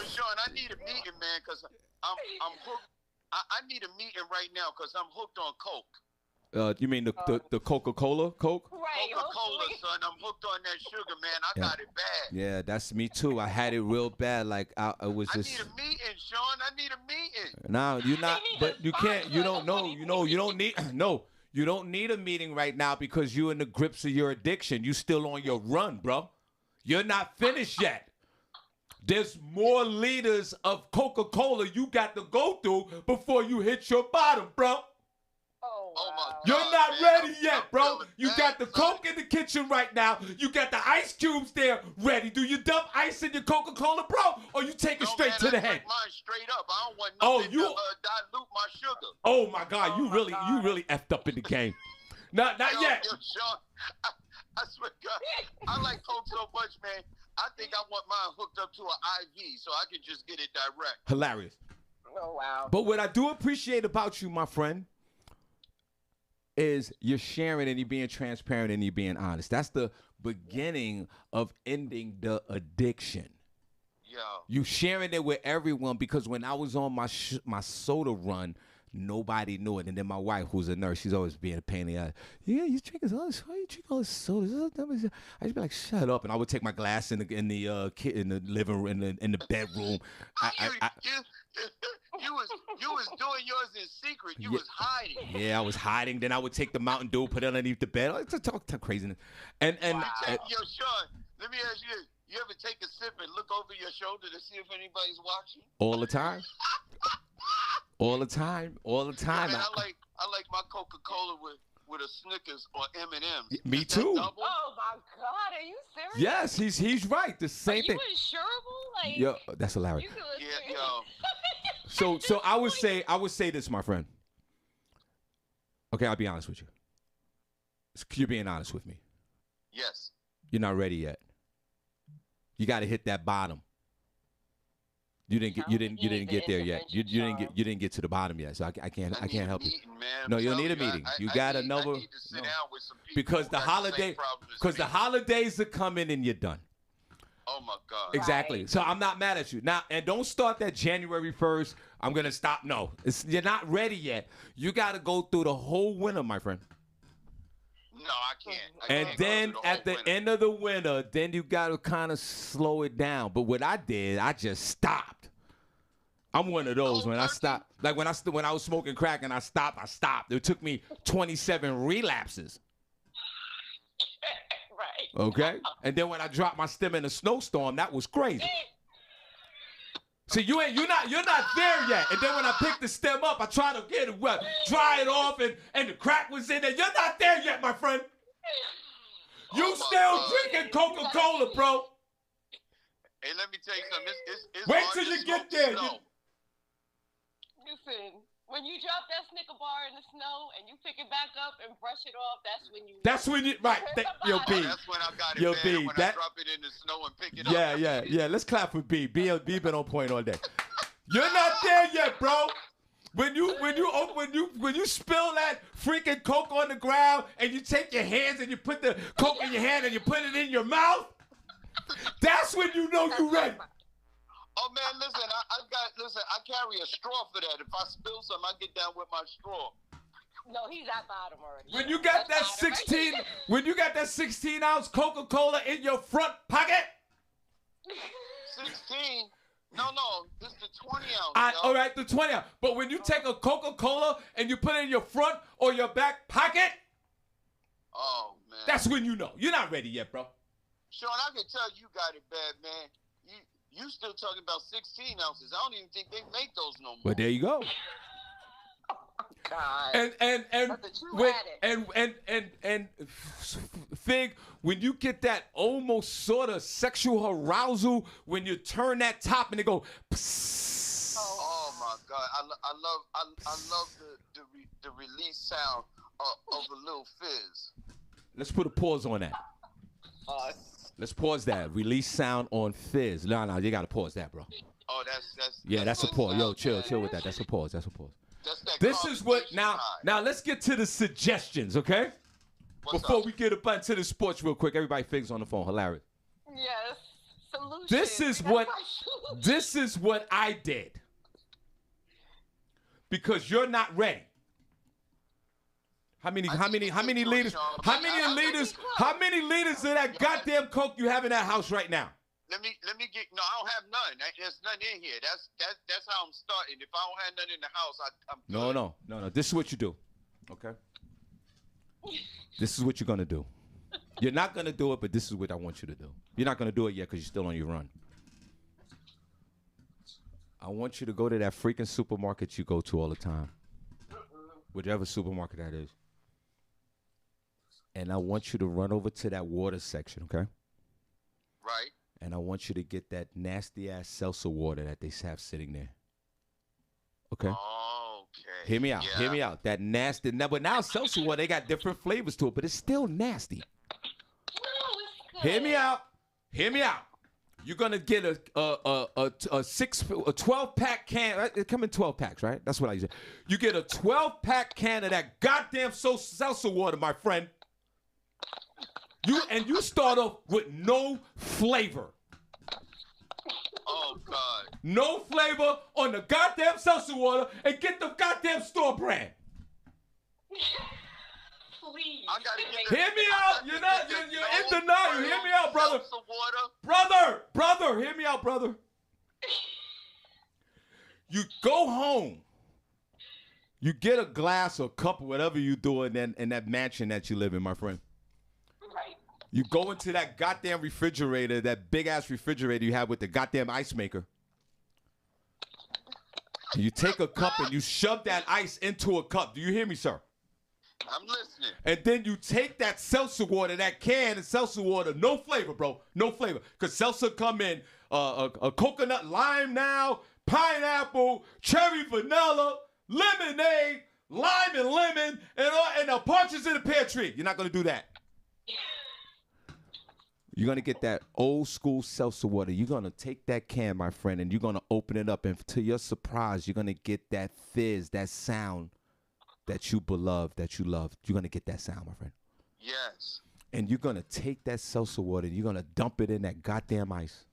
Sean, I need a meeting, man, because I'm hooked. I need a meeting right now because I'm hooked on Coke. You mean the Coca-Cola Coke? Right. Coca-Cola, son. I'm hooked on that sugar, man. I got it bad. Yeah, that's me too. I had it real bad. Like I was just. I need a meeting, Sean. I need a meeting. Now you're not, but you can't. You don't know. You don't need. No, you don't need a meeting right now because you're in the grips of your addiction. You still on your run, bro. You're not finished yet. There's more liters of Coca-Cola you got to go through before you hit your bottom, bro. Oh, my wow. God. You're not man, ready yet, bro. You got the Coke in the kitchen right now. You got the ice cubes there ready. Do you dump ice in your Coca-Cola, bro? Or you take it straight to the head? Mine straight up. I don't want nothing to dilute my sugar. Oh my God, you really effed up in the game. Not yet. Yo, Sean, I swear to God, I like Coke so much, man. I think I want mine hooked up to an IV so I can just get it direct. Hilarious. Oh, wow. But what I do appreciate about you, my friend, is you're sharing and you're being transparent and you're being honest. That's the beginning of ending the addiction. You sharing it with everyone because when I was on my soda run, nobody knew it. And then my wife, who's a nurse, she's always being a pain in the ass. Yeah, you drinking all this? Why you drink all this soda? I just be like, shut up. And I would take my glass in the living room, in the bedroom. You was doing yours in secret. You was hiding. Yeah, I was hiding. Then I would take the Mountain Dew, put it underneath the bed. Like, talk craziness. And Yo, Shawn, let me ask you this. You ever take a sip and look over your shoulder to see if anybody's watching? All the time. All the time. Yeah, man, I like my Coca-Cola with a Snickers or M&M's. Me too. Oh my God, are you serious? Yes, he's right. The same thing. Are you insurable? Like, yo, that's hilarious. Yeah, yo. So I would say this, my friend. Okay, I'll be honest with you. You're being honest with me. Yes. You're not ready yet. You got to hit that bottom. You didn't get there yet. You didn't get to the bottom yet. So I can't help you. No, you don't need a meeting. You got another. I need to sit down with some people because the holidays are coming and you're done. Oh my God. Exactly. Right. So I'm not mad at you now, and don't start that January 1st. I'm gonna stop. No, you're not ready yet. You got to go through the whole winter, my friend. No, I can't. And then at the end of the winter, then you got to kind of slow it down. But what I did, I just stopped. I'm one of those when I stopped. Like when I was smoking crack and I stopped. It took me 27 relapses. Right. Okay? And then when I dropped my stem in a snowstorm, that was crazy. See, you're not there yet. And then when I picked the stem up, I tried to get it wet, dry it off, and the crack was in there. You're not there yet, my friend. You still drinking Coca-Cola, bro. Hey, let me tell you something. It's Wait hard till to you smoke get there. snow. Listen, when you drop that Snicker bar in the snow and you pick it back up and brush it off, that's when you. Right. Yo, B. That's when I got it, Yo, man. B, When I drop it in the snow and pick it up. Yeah. Let's clap for B. B been on point all day. You're not there yet, bro. When you spill that freaking Coke on the ground and you take your hands and you put the Coke in your hand and you put it in your mouth, that's when you know you're ready. Oh man, listen, I carry a straw for that. If I spill something, I get down with my straw. No, he's at bottom already. When you got that 16-ounce Coca-Cola in your front pocket. 16? No, this is the 20 ounce. All right, the 20 ounce. But when you take a Coca-Cola and you put it in your front or your back pocket, oh man, that's when you know. You're not ready yet, bro. Shawn, I can tell you got it bad, man. You still talking about 16 ounces. I don't even think they make those no more. Well, there you go. God. And Fig, when you get that almost sort of sexual arousal when you turn that top and it go. Psst. Oh my God, I love the release sound of a little fizz. Let's put a pause on that. Let's pause that. Release sound on fizz. No, you gotta pause that, bro. Oh, that's a pause. Yo, chill with that. That's a pause. This is what now let's get to the suggestions, okay? Before we get up into the sports real quick, everybody Fig's on the phone. Hilarious. Yes. Solution. This is what I did. Because you're not ready. How many leaders of that goddamn Coke you have in that house right now? Let me get. No, I don't have none. There's none in here. That's how I'm starting. If I don't have none in the house, I'm good. No. This is what you do. Okay. This is what you're gonna do. You're not gonna do it, but this is what I want you to do. You're not gonna do it yet because you're still on your run. I want you to go to that freaking supermarket you go to all the time, whichever supermarket that is, and I want you to run over to that water section, okay? Right. And I want you to get that nasty-ass seltzer water that they have sitting there. Okay? Okay. Hear me out. That nasty. But now seltzer water, they got different flavors to it, but it's still nasty. Hear me out. You're going to get a 12-pack can. It come in 12 packs, right? That's what I say. You get a 12-pack can of that goddamn seltzer water, my friend. You start off with no flavor. Oh no flavor on the goddamn seltzer water and get the goddamn store brand. Please. I gotta get Hear me out. You're in denial. Hear me out, brother. Water. Brother, hear me out, brother. You go home. You get a glass or cup or whatever you do in that mansion that you live in, my friend. Right. You go into that goddamn refrigerator, that big-ass refrigerator you have with the goddamn ice maker. And you take a cup and you shove that ice into a cup. Do you hear me, sir? I'm listening. And then you take that seltzer water, that can of seltzer water, no flavor, bro, no flavor. Because seltzer come in a coconut lime now, pineapple, cherry vanilla, lemonade, lime and lemon, and a partridge in the pear tree. You're not going to do that. You're going to get that old school seltzer water. You're going to take that can, my friend, and you're going to open it up. And to your surprise, you're going to get that fizz, that sound that you beloved, that you love. You're going to get that sound, my friend. Yes. And you're going to take that seltzer water and you're going to dump it in that goddamn ice.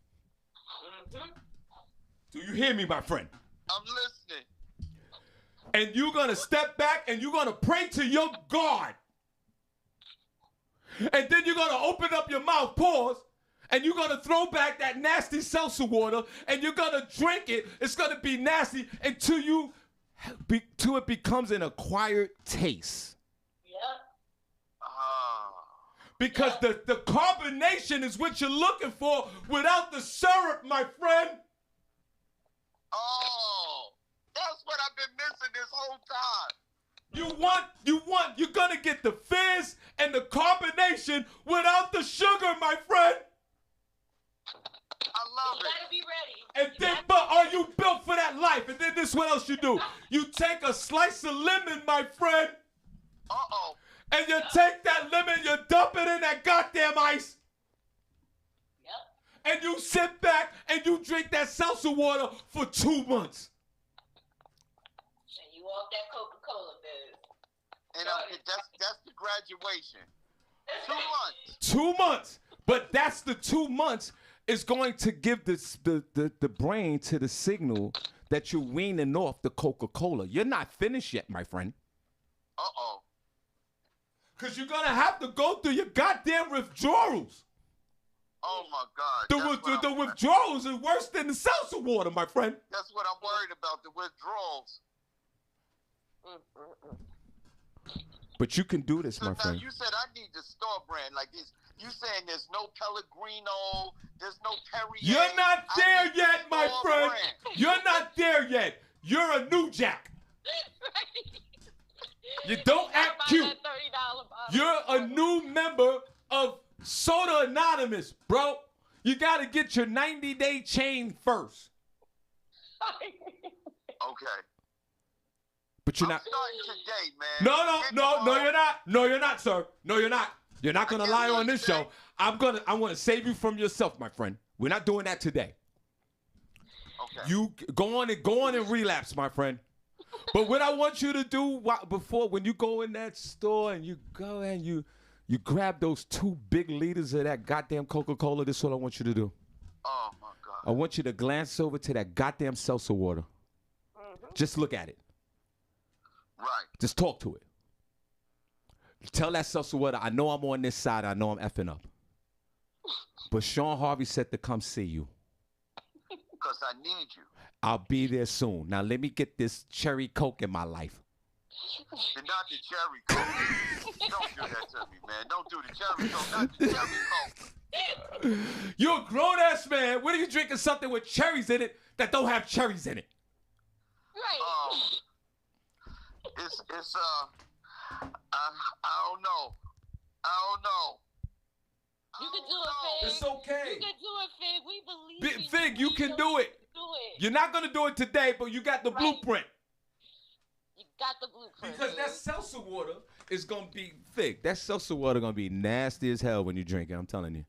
Mm-hmm. Do you hear me, my friend? I'm listening. And you're going to step back and you're going to pray to your God. And then you're going to open up your mouth, pause, and you're going to throw back that nasty seltzer water and you're going to drink it. It's going to be nasty until it becomes an acquired taste. Yep. Because the carbonation is what you're looking for without the syrup, my friend. Oh, that's what I've been missing this whole time. You're gonna get the fizz and the carbonation without the sugar, my friend. I love You it. gotta be ready. And then, but are you built for that life? And then this is what else you do. You take a slice of lemon, my friend. Uh-oh. And you take that lemon, you dump it in that goddamn ice. Yep. And you sit back and you drink that seltzer water for 2 months. And you want that Coca-Cola, biz. And that's the graduation. 2 months. 2 months. But that's the 2 months is going to give the brain to the signal that you're weaning off the Coca-Cola. You're not finished yet, my friend. Uh-oh. Because you're going to have to go through your goddamn withdrawals. Oh, my God. The withdrawals is worse than the seltzer water, my friend. That's what I'm worried about, the withdrawals. But you can do this, So my now friend. you said I need the store brand like this. You saying there's no Pellegrino, there's no Perrier. You're not I there need the yet, my store friend. brand. You're not there yet. You're a new jack. You don't act Buy cute. that $30 bottle. You're a new member of Soda Anonymous, bro. You got to get your 90-day chain first. Okay. But you're I'm not. starting today, man. No, Get you're not. No, you're not, sir. No, you're not. You're not gonna lie on this show. I want to save you from yourself, my friend. We're not doing that today. Okay. You go on and relapse, my friend. But what I want you to do when you go in that store and you go and you grab those 2 big liters of that goddamn Coca-Cola, this is what I want you to do. Oh, my God. I want you to glance over to that goddamn seltzer water. Just look at it. Right. Just talk to it. Tell that seltzer water, I know I'm on this side. I know I'm effing up. But Shawn Harvey said to come see you. Because I need you. I'll be there soon. Now let me get this cherry Coke in my life. And not the cherry Coke. Don't do that to me, man. Don't do the cherry Coke. Not the cherry Coke. You're a grown-ass man. What are you drinking something with cherries in it that don't have cherries in it? Right. It's I don't know. You can do it, Fig. It's okay. You can do it, Fig. We believe in Fig, you can know do you it. can do it. You're not going to do it today, but you got the Right. blueprint. You got the blueprint. Because that seltzer water is going to be thick. That seltzer water going to be nasty as hell when you drink it, I'm telling you.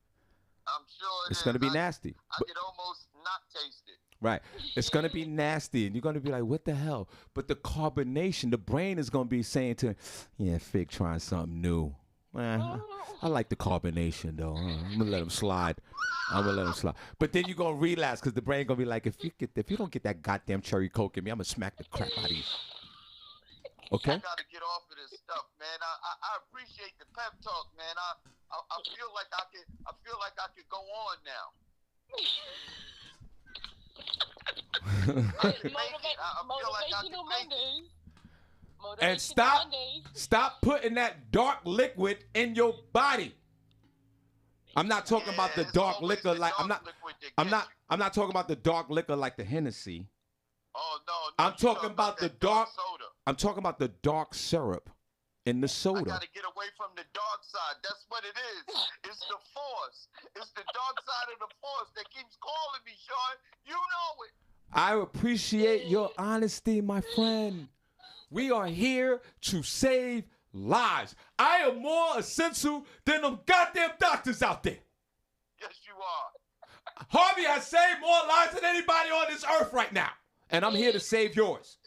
I'm sure It's going to be nasty. I But- could almost not taste it. Right. It's going to be nasty, and you're going to be like, what the hell? But the carbonation, the brain is going to be saying to, yeah, Fig trying something new. I like the carbonation though. I'm gonna let him slide. But then you're gonna relapse because the brain gonna be like, if you don't get that goddamn cherry coke in me, I'm gonna smack the crap out of you. Okay. I gotta get off of this stuff, man. I appreciate the pep talk, man. I feel like I could go on now. Motivational Mondays. And stop putting that dark liquid in your body. I'm not talking about the dark liquor like I'm not talking about the dark liquor like the Hennessy. Oh no, I'm talking about the dark soda. I'm talking about the dark syrup in the soda. I gotta get away from the dark side. That's what it is. It's the force. It's the dark side of the force that keeps calling me, Sean. You know it. I appreciate your honesty, my friend. We are here to save lives. I am more essential than them goddamn doctors out there. Yes, you are. Harvey has saved more lives than anybody on this earth right now. And I'm here to save yours.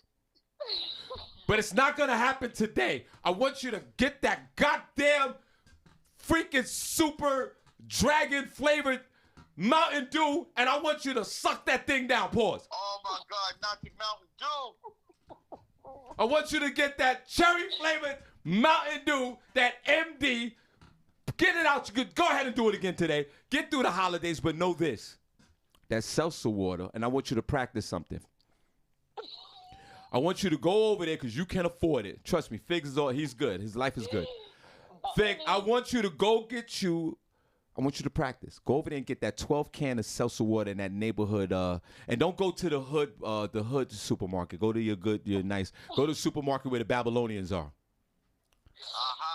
But it's not going to happen today. I want you to get that goddamn freaking super dragon flavored Mountain Dew, and I want you to suck that thing down. Pause. Oh my God, not the Mountain Dew. I want you to get that cherry flavored Mountain Dew, that MD. Get it out. Go ahead and do it again today. Get through the holidays, but know this. That seltzer water, and I want you to practice something. I want you to go over there because you can afford it. Trust me, Figs is all, he's good. His life is good. Fig, I want you to I want you to practice. Go over there and get that 12 can of seltzer water in that neighborhood. And don't go to the hood supermarket. Go to your nice. Go to the supermarket where the Babylonians are.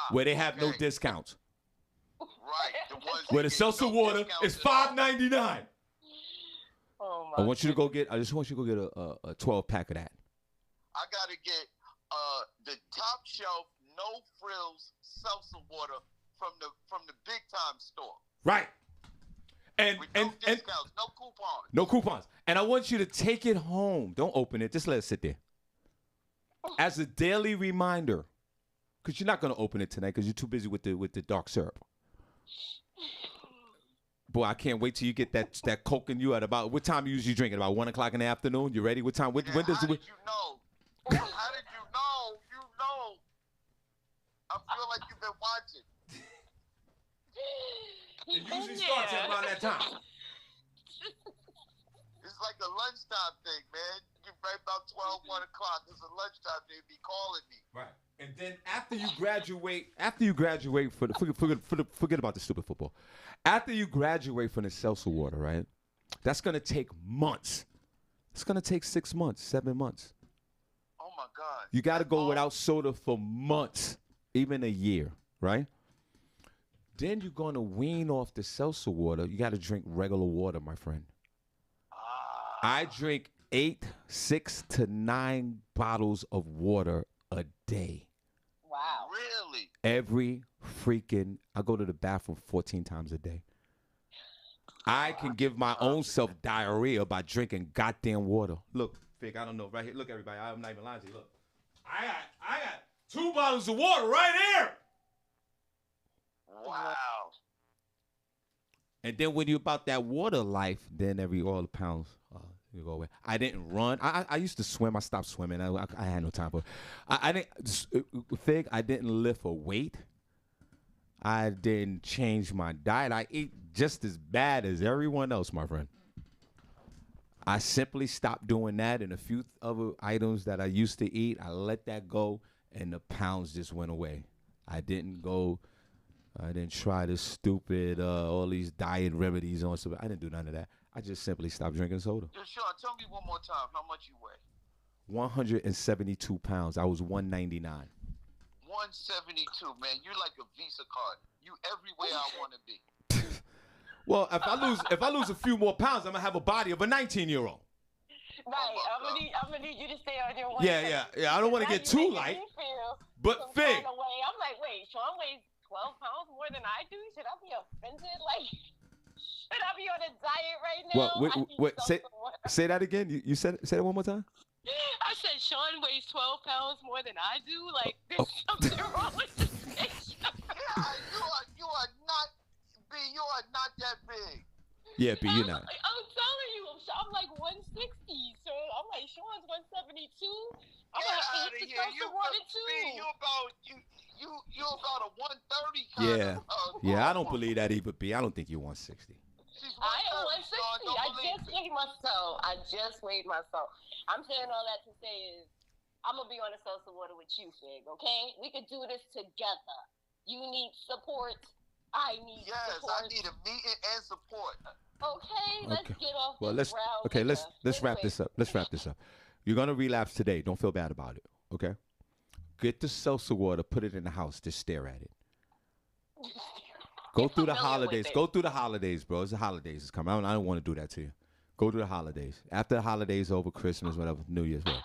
Where they have no discounts. Right. The ones Where the seltzer water is $5.99. Oh my I just want you to go get a 12 pack of that. I gotta get the top shelf, no frills seltzer water from the big time store. Right. And With no discounts, no coupons. No coupons. And I want you to take it home. Don't open it. Just let it sit there. As a daily reminder. Because you're not going to open it tonight because you're too busy with the dark syrup. Boy, I can't wait till you get that Coke in you at about, what time you usually drink it? About 1 o'clock in the afternoon? You ready? What time? When does How did you know? How did you know? You know. I feel like you've been watching. It usually starts at around that time. It's like a lunchtime thing, man. Get right about 12, 1 o'clock. It's a lunchtime. They be calling me. Right. And then after you graduate forget about the stupid football. After you graduate from the seltzer water, right? That's gonna take months. It's gonna take 6 months, 7 months. Oh my God. You gotta go without soda for months, even a year, right? Then you're gonna wean off the seltzer water. You gotta drink regular water, my friend. I drink 6 to 9 bottles of water a day. Wow. Really? I go to the bathroom 14 times a day. I can give my own self diarrhea by drinking goddamn water. Look, Fig, I don't know. Right here. Look, everybody. I'm not even lying to you. Look. I got 2 bottles of water right here. Wow. And then when you're about that water life, then all the pounds you go away. I didn't run. I used to swim. I stopped swimming. I had no time for it. I didn't, Fig, I didn't lift a weight. I didn't change my diet. I eat just as bad as everyone else, my friend. I simply stopped doing that, and a few other items that I used to eat, I let that go, and the pounds just went away. I didn't try this stupid, all these diet remedies on something. I didn't do none of that. I just simply stopped drinking soda. Sean, tell me one more time how much you weigh. 172 pounds. I was 199. 172, man. You're like a Visa card. You everywhere I want to be. Well, if I lose a few more pounds, I'm gonna have a body of a 19-year-old. Right. I'm gonna need you to stay on your way. Yeah. I don't want to get too light. But Fig. I'm like, wait, Sean weighs 12 pounds more than I do. Should I be offended? Like, should I be on a diet right now? What? Say that again. You say that one more time. I said Sean weighs 12 pounds more than I do. Like, there's something wrong with this picture. You are not, B. You are not that big. Yeah, B, you're not. I'm telling you, I'm like 160, so I'm like Sean's 172. I'm gonna have to hit the salsa water too. B, you about a 130 kind Yeah. of. Yeah, I don't believe that either, B. I don't think you're 160. I am 160. I just weighed myself. I'm saying all that to say is I'm gonna be on the salsa water with you, Fig. Okay, we could do this together. You need support. I need support. Yes, I need a meeting and support. Okay, let's get off well, this route. let's wrap this up. Let's wrap this up. You're gonna relapse today. Don't feel bad about it. Okay. Get the salsa water. Put it in the house. Just stare at it. Go through the holidays. Go through the holidays, bro. It's the holidays. It's coming. I don't want to do that to you. Go through the holidays. After the holidays over, Christmas, whatever, New Year's, whatever.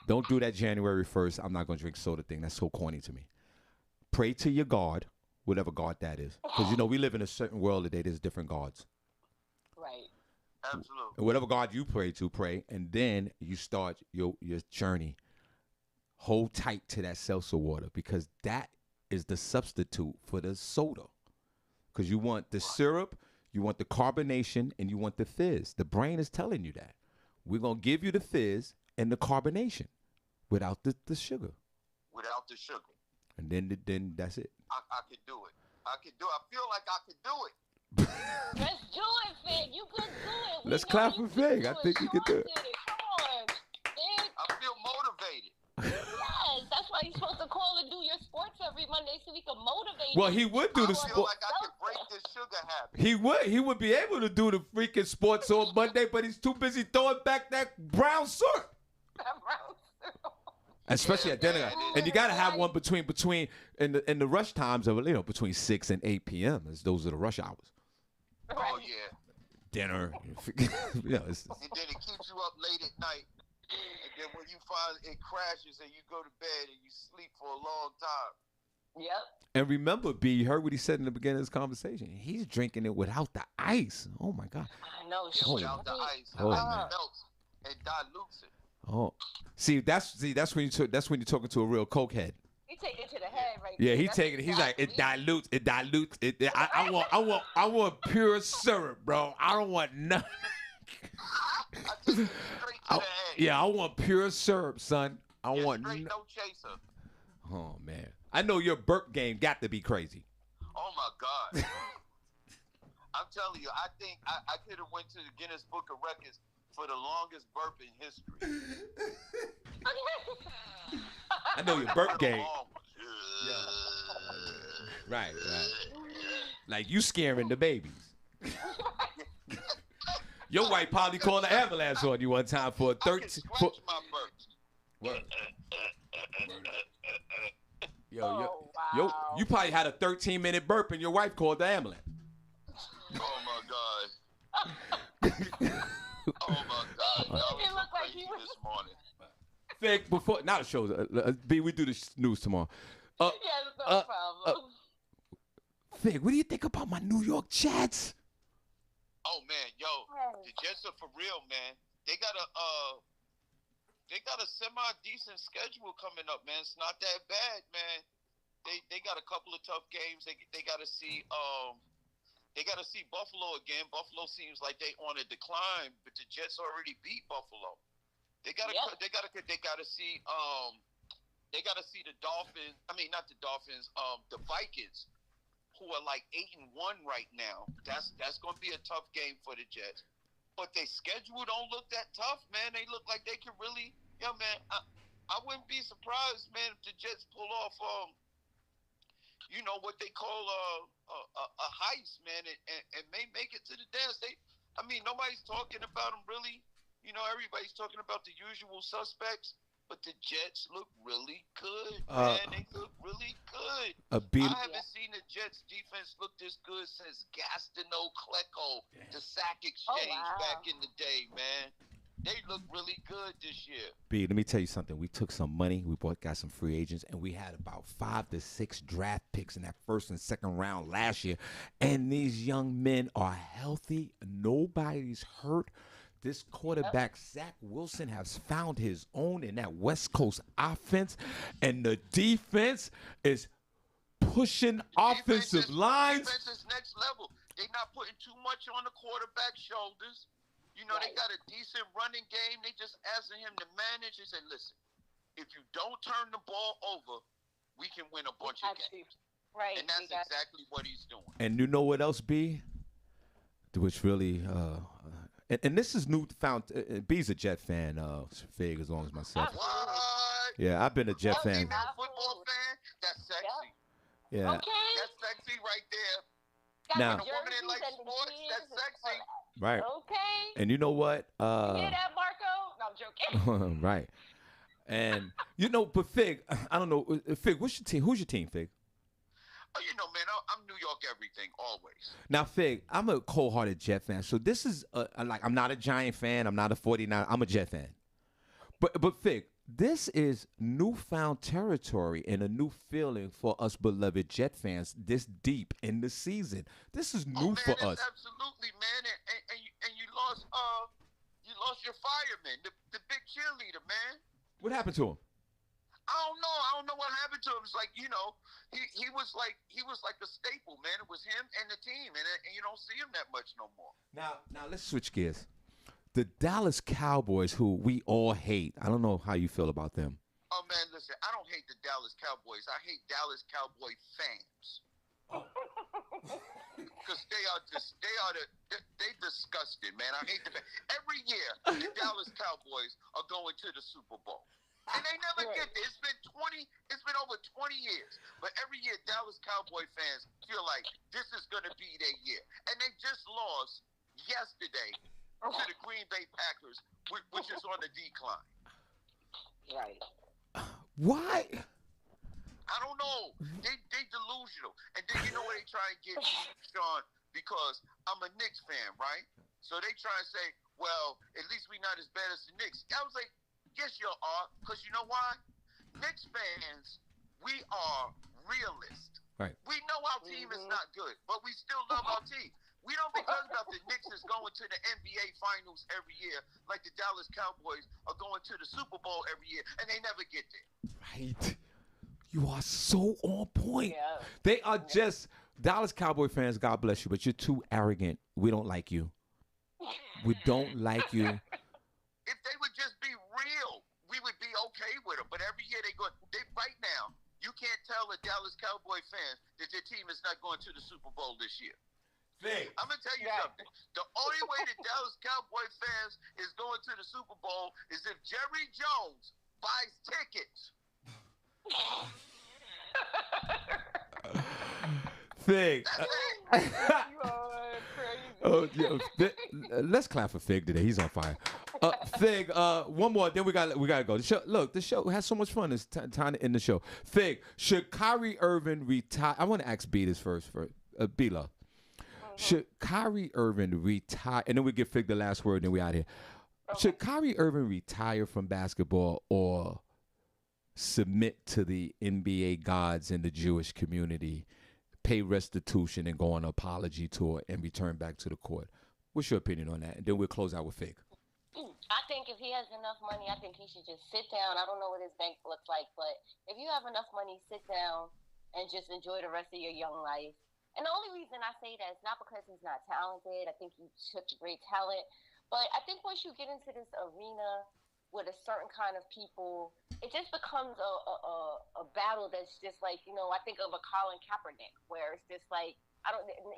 Don't do that January 1st. I'm not gonna drink soda thing. That's so corny to me. Pray to your God, whatever God that is, because we live in a certain world today. There's different gods. Right. Absolutely. And whatever God you pray to, pray, and then you start your journey. Hold tight to that seltzer water because that is the substitute for the soda. Because you want the syrup, you want the carbonation, and you want the fizz. The brain is telling you that. We're going to give you the fizz and the carbonation without the sugar. Without the sugar. And then that's it. I could do it. I feel like I could do it. Let's do it, Fig. You could do it. Let's clap for Fig. I think you could do it. Come on, Fig. I feel motivated. Yes, that's why you're supposed to call and do your sports every Monday so we can motivate Well, you. he would do the I feel sport. like I could break this sugar habit. He would be able to do the freaking sports on Monday, but he's too busy throwing back that brown syrup. Especially at dinner, and you gotta have one between in the rush times of between 6 and 8 p.m. Those are the rush hours. Oh yeah. Dinner, And then it keeps you up late at night, and then when you find it crashes and you go to bed and you sleep for a long time. Yep. And remember, B, you heard what he said in the beginning of this conversation. He's drinking it without the ice. Oh my God. I know. Yeah, without the ice, Oh, it man. melts and dilutes it. Oh, that's when you're talking to a real cokehead. He take it to the head right Yeah, there. he That's taking it. He's like, it dilutes. I want syrup, bro. I don't want nothing. I take it straight to the head. Yeah, I want pure syrup, son. I Yeah, want. straight, no chaser. Oh man, I know your burp game got to be crazy. Oh my God. I'm telling you, I think I could have went to the Guinness Book of Records for the longest burp in history. I know your burp game. Yeah. Right. Like you scaring the babies. Your wife probably called an ambulance on you one time for a 13. I can scratch my burps. Word. Wow. You probably had a 13-minute burp and your wife called the ambulance. Oh my God. Oh my God. That was It looked like crazy he was- this morning. Fake before now the show's B. We do the news tomorrow. Yes, no problem. Fig, what do you think about my New York Jets? Oh man, yo, the Jets are for real, man. They got a semi-decent schedule coming up, man. It's not that bad, man. They got a couple of tough games. They got to see Buffalo again. Buffalo seems like they on a decline, but the Jets already beat Buffalo. They got to see the Dolphins. I mean, not the Dolphins. The Vikings, who are like 8-1 right now. That's going to be a tough game for the Jets. But their schedule don't look that tough, man. They look like they can really. Yeah, man. I wouldn't be surprised, man, if the Jets pull off what they call a heist, man, and may make it to the dance. Nobody's talking about them really. Everybody's talking about the usual suspects, but the Jets look really good, man. They look really good. I haven't seen the Jets defense look this good since Gastineau Klecko, the Sack Exchange back in the day, man. They look really good this year. B, let me tell you something. We took some money. We got some free agents, and we had about 5 to 6 draft picks in that first and second round last year. And these young men are healthy. Nobody's hurt. This quarterback, Zach Wilson, has found his own in that West Coast offense, and the defense is pushing offensive lines. Defense is next level. They're not putting too much on the quarterback's shoulders. You know, they got a decent running game. They just asking him to manage and say, listen, if you don't turn the ball over, we can win a bunch of games. Right. And that's exactly what he's doing. And you know what else, B? Which really, and this is newfound. B's a Jet fan, Fig, as long as myself. What? Yeah, I've been a Jet fan. Female football fan? That's sexy. Yeah. Okay. That's sexy right there. Now, when a woman that likes sports, that's sexy. Right. Okay. And you know what? You hear that, Marco? No, I'm joking. Right. And you know, but Fig, I don't know, Fig, what's your team? Who's your team, Fig? Oh, you know, man, I'm New York everything, always. Now, Fig, I'm a cold-hearted Jet fan, so this is like I'm not a Giant fan, I'm not a 49, I'm a Jet fan. But Fig, this is newfound territory and a new feeling for us beloved Jet fans this deep in the season. This is new for us. Absolutely, man, and you lost your fireman, the big cheerleader, man. What happened to him? I don't know what happened to him. It's like, you know, he was like a staple, man. It was him and the team, and you don't see him that much no more. Now let's switch gears. The Dallas Cowboys, who we all hate. I don't know how you feel about them. Oh man, listen, I don't hate the Dallas Cowboys. I hate Dallas Cowboy fans. Because they disgusting, man. I hate them. Every year, the Dallas Cowboys are going to the Super Bowl. And they never get there. It's been over 20 years. But every year, Dallas Cowboy fans feel like this is going to be their year. And they just lost yesterday to the Green Bay Packers, which is on the decline. Right. Why? I don't know. They delusional. And then you know what they try and get me, Sean? Because I'm a Knicks fan, right? So they try and say, well, at least we're not as bad as the Knicks. I was like, yes, you are. Because you know why? Knicks fans, we are realists. Right. We know our team is not good, but we still love our team. We don't be talking about the Knicks is going to the NBA Finals every year like the Dallas Cowboys are going to the Super Bowl every year, and they never get there. Right. You are so on point. Yeah. They are just Dallas Cowboy fans, God bless you, but you're too arrogant. We don't like you. We don't like you. If they would just be real, we would be okay with them. But every year right now, you can't tell the Dallas Cowboy fans that their team is not going to the Super Bowl this year. I'm going to tell you something. The only way the Dallas Cowboy fans is going to the Super Bowl is if Jerry Jones buys tickets. Fig. You are crazy. Let's clap for Fig today. He's on fire. Fig, one more, then we gotta go. The show has so much fun. It's time to end the show. Fig, should Kyrie Irving retire? I want to ask B this first. B-Love. Should Kyrie Irving retire? And then we give Fig the last word, and then we out here. Should Kyrie Irving retire from basketball or submit to the NBA gods and the Jewish community, pay restitution, and go on an apology tour and return back to the court? What's your opinion on that? And then we'll close out with Fig. I think if he has enough money, I think he should just sit down. I don't know what his bank looks like, but if you have enough money, sit down and just enjoy the rest of your young life. And the only reason I say that is not because he's not talented. I think he's such great talent. But I think once you get into this arena with a certain kind of people, it just becomes a battle that's just like, you know, I think of a Colin Kaepernick, where it's just like,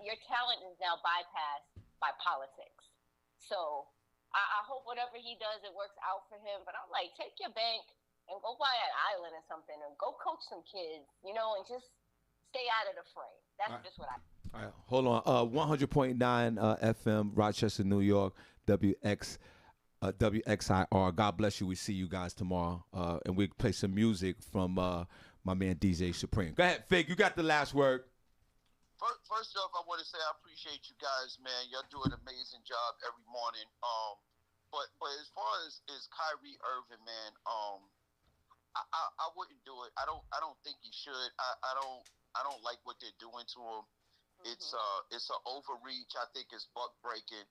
your talent is now bypassed by politics. So I hope whatever he does, it works out for him. But I'm like, take your bank and go buy an island or something and go coach some kids, you know, and just stay out of the fray. That's just what I. All right, hold on. 100.9 FM, Rochester, New York, WXIR. God bless you. We see you guys tomorrow, and we play some music from my man DJ Supreme. Go ahead, Fig. You got the last word. First off, I want to say I appreciate you guys, man. Y'all do an amazing job every morning. But as far as Kyrie Irving, man, I wouldn't do it. I don't think he should. I don't like what they're doing to him. It's an overreach. I think it's buck breaking.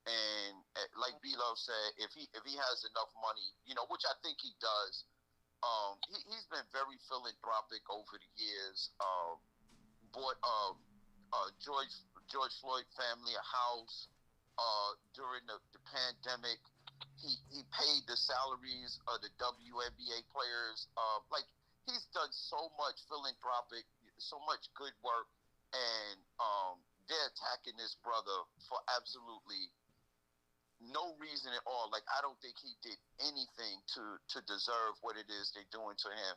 And like B-Love said, if he has enough money, you know, which I think he does, he's been very philanthropic over the years. bought George Floyd family a house during the pandemic. He paid the salaries of the WNBA players. Like, he's done so much philanthropic, so much good work, and they're attacking this brother for absolutely no reason at all. Like, I don't think he did anything to deserve what it is they're doing to him.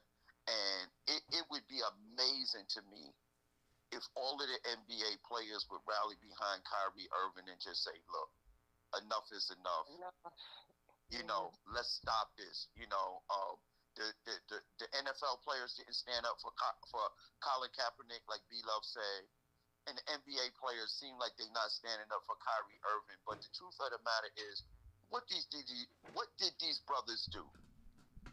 And it would be amazing to me if all of the NBA players would rally behind Kyrie Irving and just say, look, enough is enough. You know, let's stop this. You know, the NFL players didn't stand up for Colin Kaepernick, like B-Love said. And the NBA players seem like they're not standing up for Kyrie Irving. But the truth of the matter is, what did these brothers do?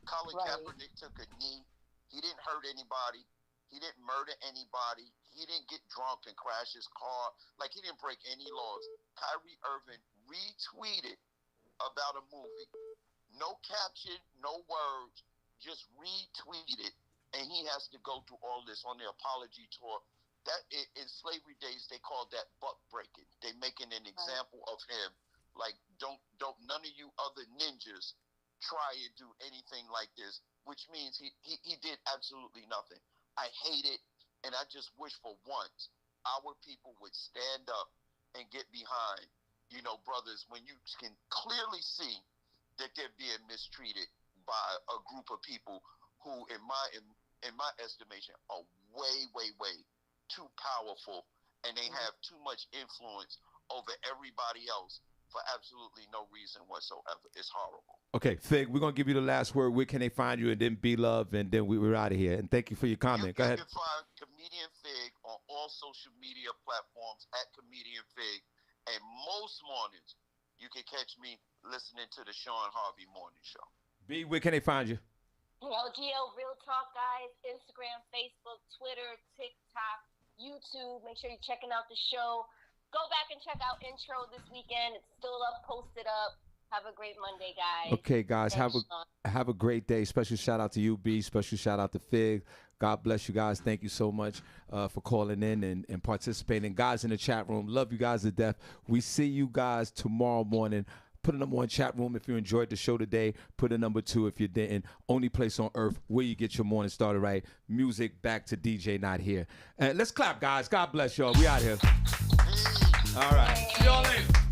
Colin Kaepernick took a knee. He didn't hurt anybody. He didn't murder anybody. He didn't get drunk and crash his car. Like, he didn't break any laws. Kyrie Irving retweeted about a movie. No caption, no words, just retweeted. And he has to go through all this on the apology tour. That in slavery days, they called that buck breaking. They making an example of him. Like, don't none of you other ninjas try and do anything like this, which means he did absolutely nothing. I hate it, and I just wish for once our people would stand up and get behind, you know, brothers, when you can clearly see that they're being mistreated by a group of people who, in my estimation, are way, way, way too powerful, and they have too much influence over everybody else for absolutely no reason whatsoever. It's horrible. Okay, Fig, we're going to give you the last word. Where can they find you? And then B-Love, and then we're out of here. And thank you for your comment. Go ahead. You can find Comedian Fig on all social media platforms at Comedian Fig. And most mornings, you can catch me listening to the Shawn Harvey Morning Show. B, where can they find you? LGL Real Talk, guys. Instagram, Facebook, Twitter, TikTok, YouTube. Make sure you're checking out the show. Go back and check out Intro this weekend. It's still up, posted up. Have a great Monday, guys. Okay, guys, have a great day. Special shout out to you, B. Special shout out to Fig. God bless you guys. Thank you so much for calling in and participating. Guys in the chat room, love you guys to death. We see you guys tomorrow morning. Put a number one chat room if you enjoyed the show today. Put a number 2 if you didn't. Only place on earth where you get your morning started right. Music back to DJ Not Here. And let's clap, guys. God bless y'all. We out here. All right. See y'all later.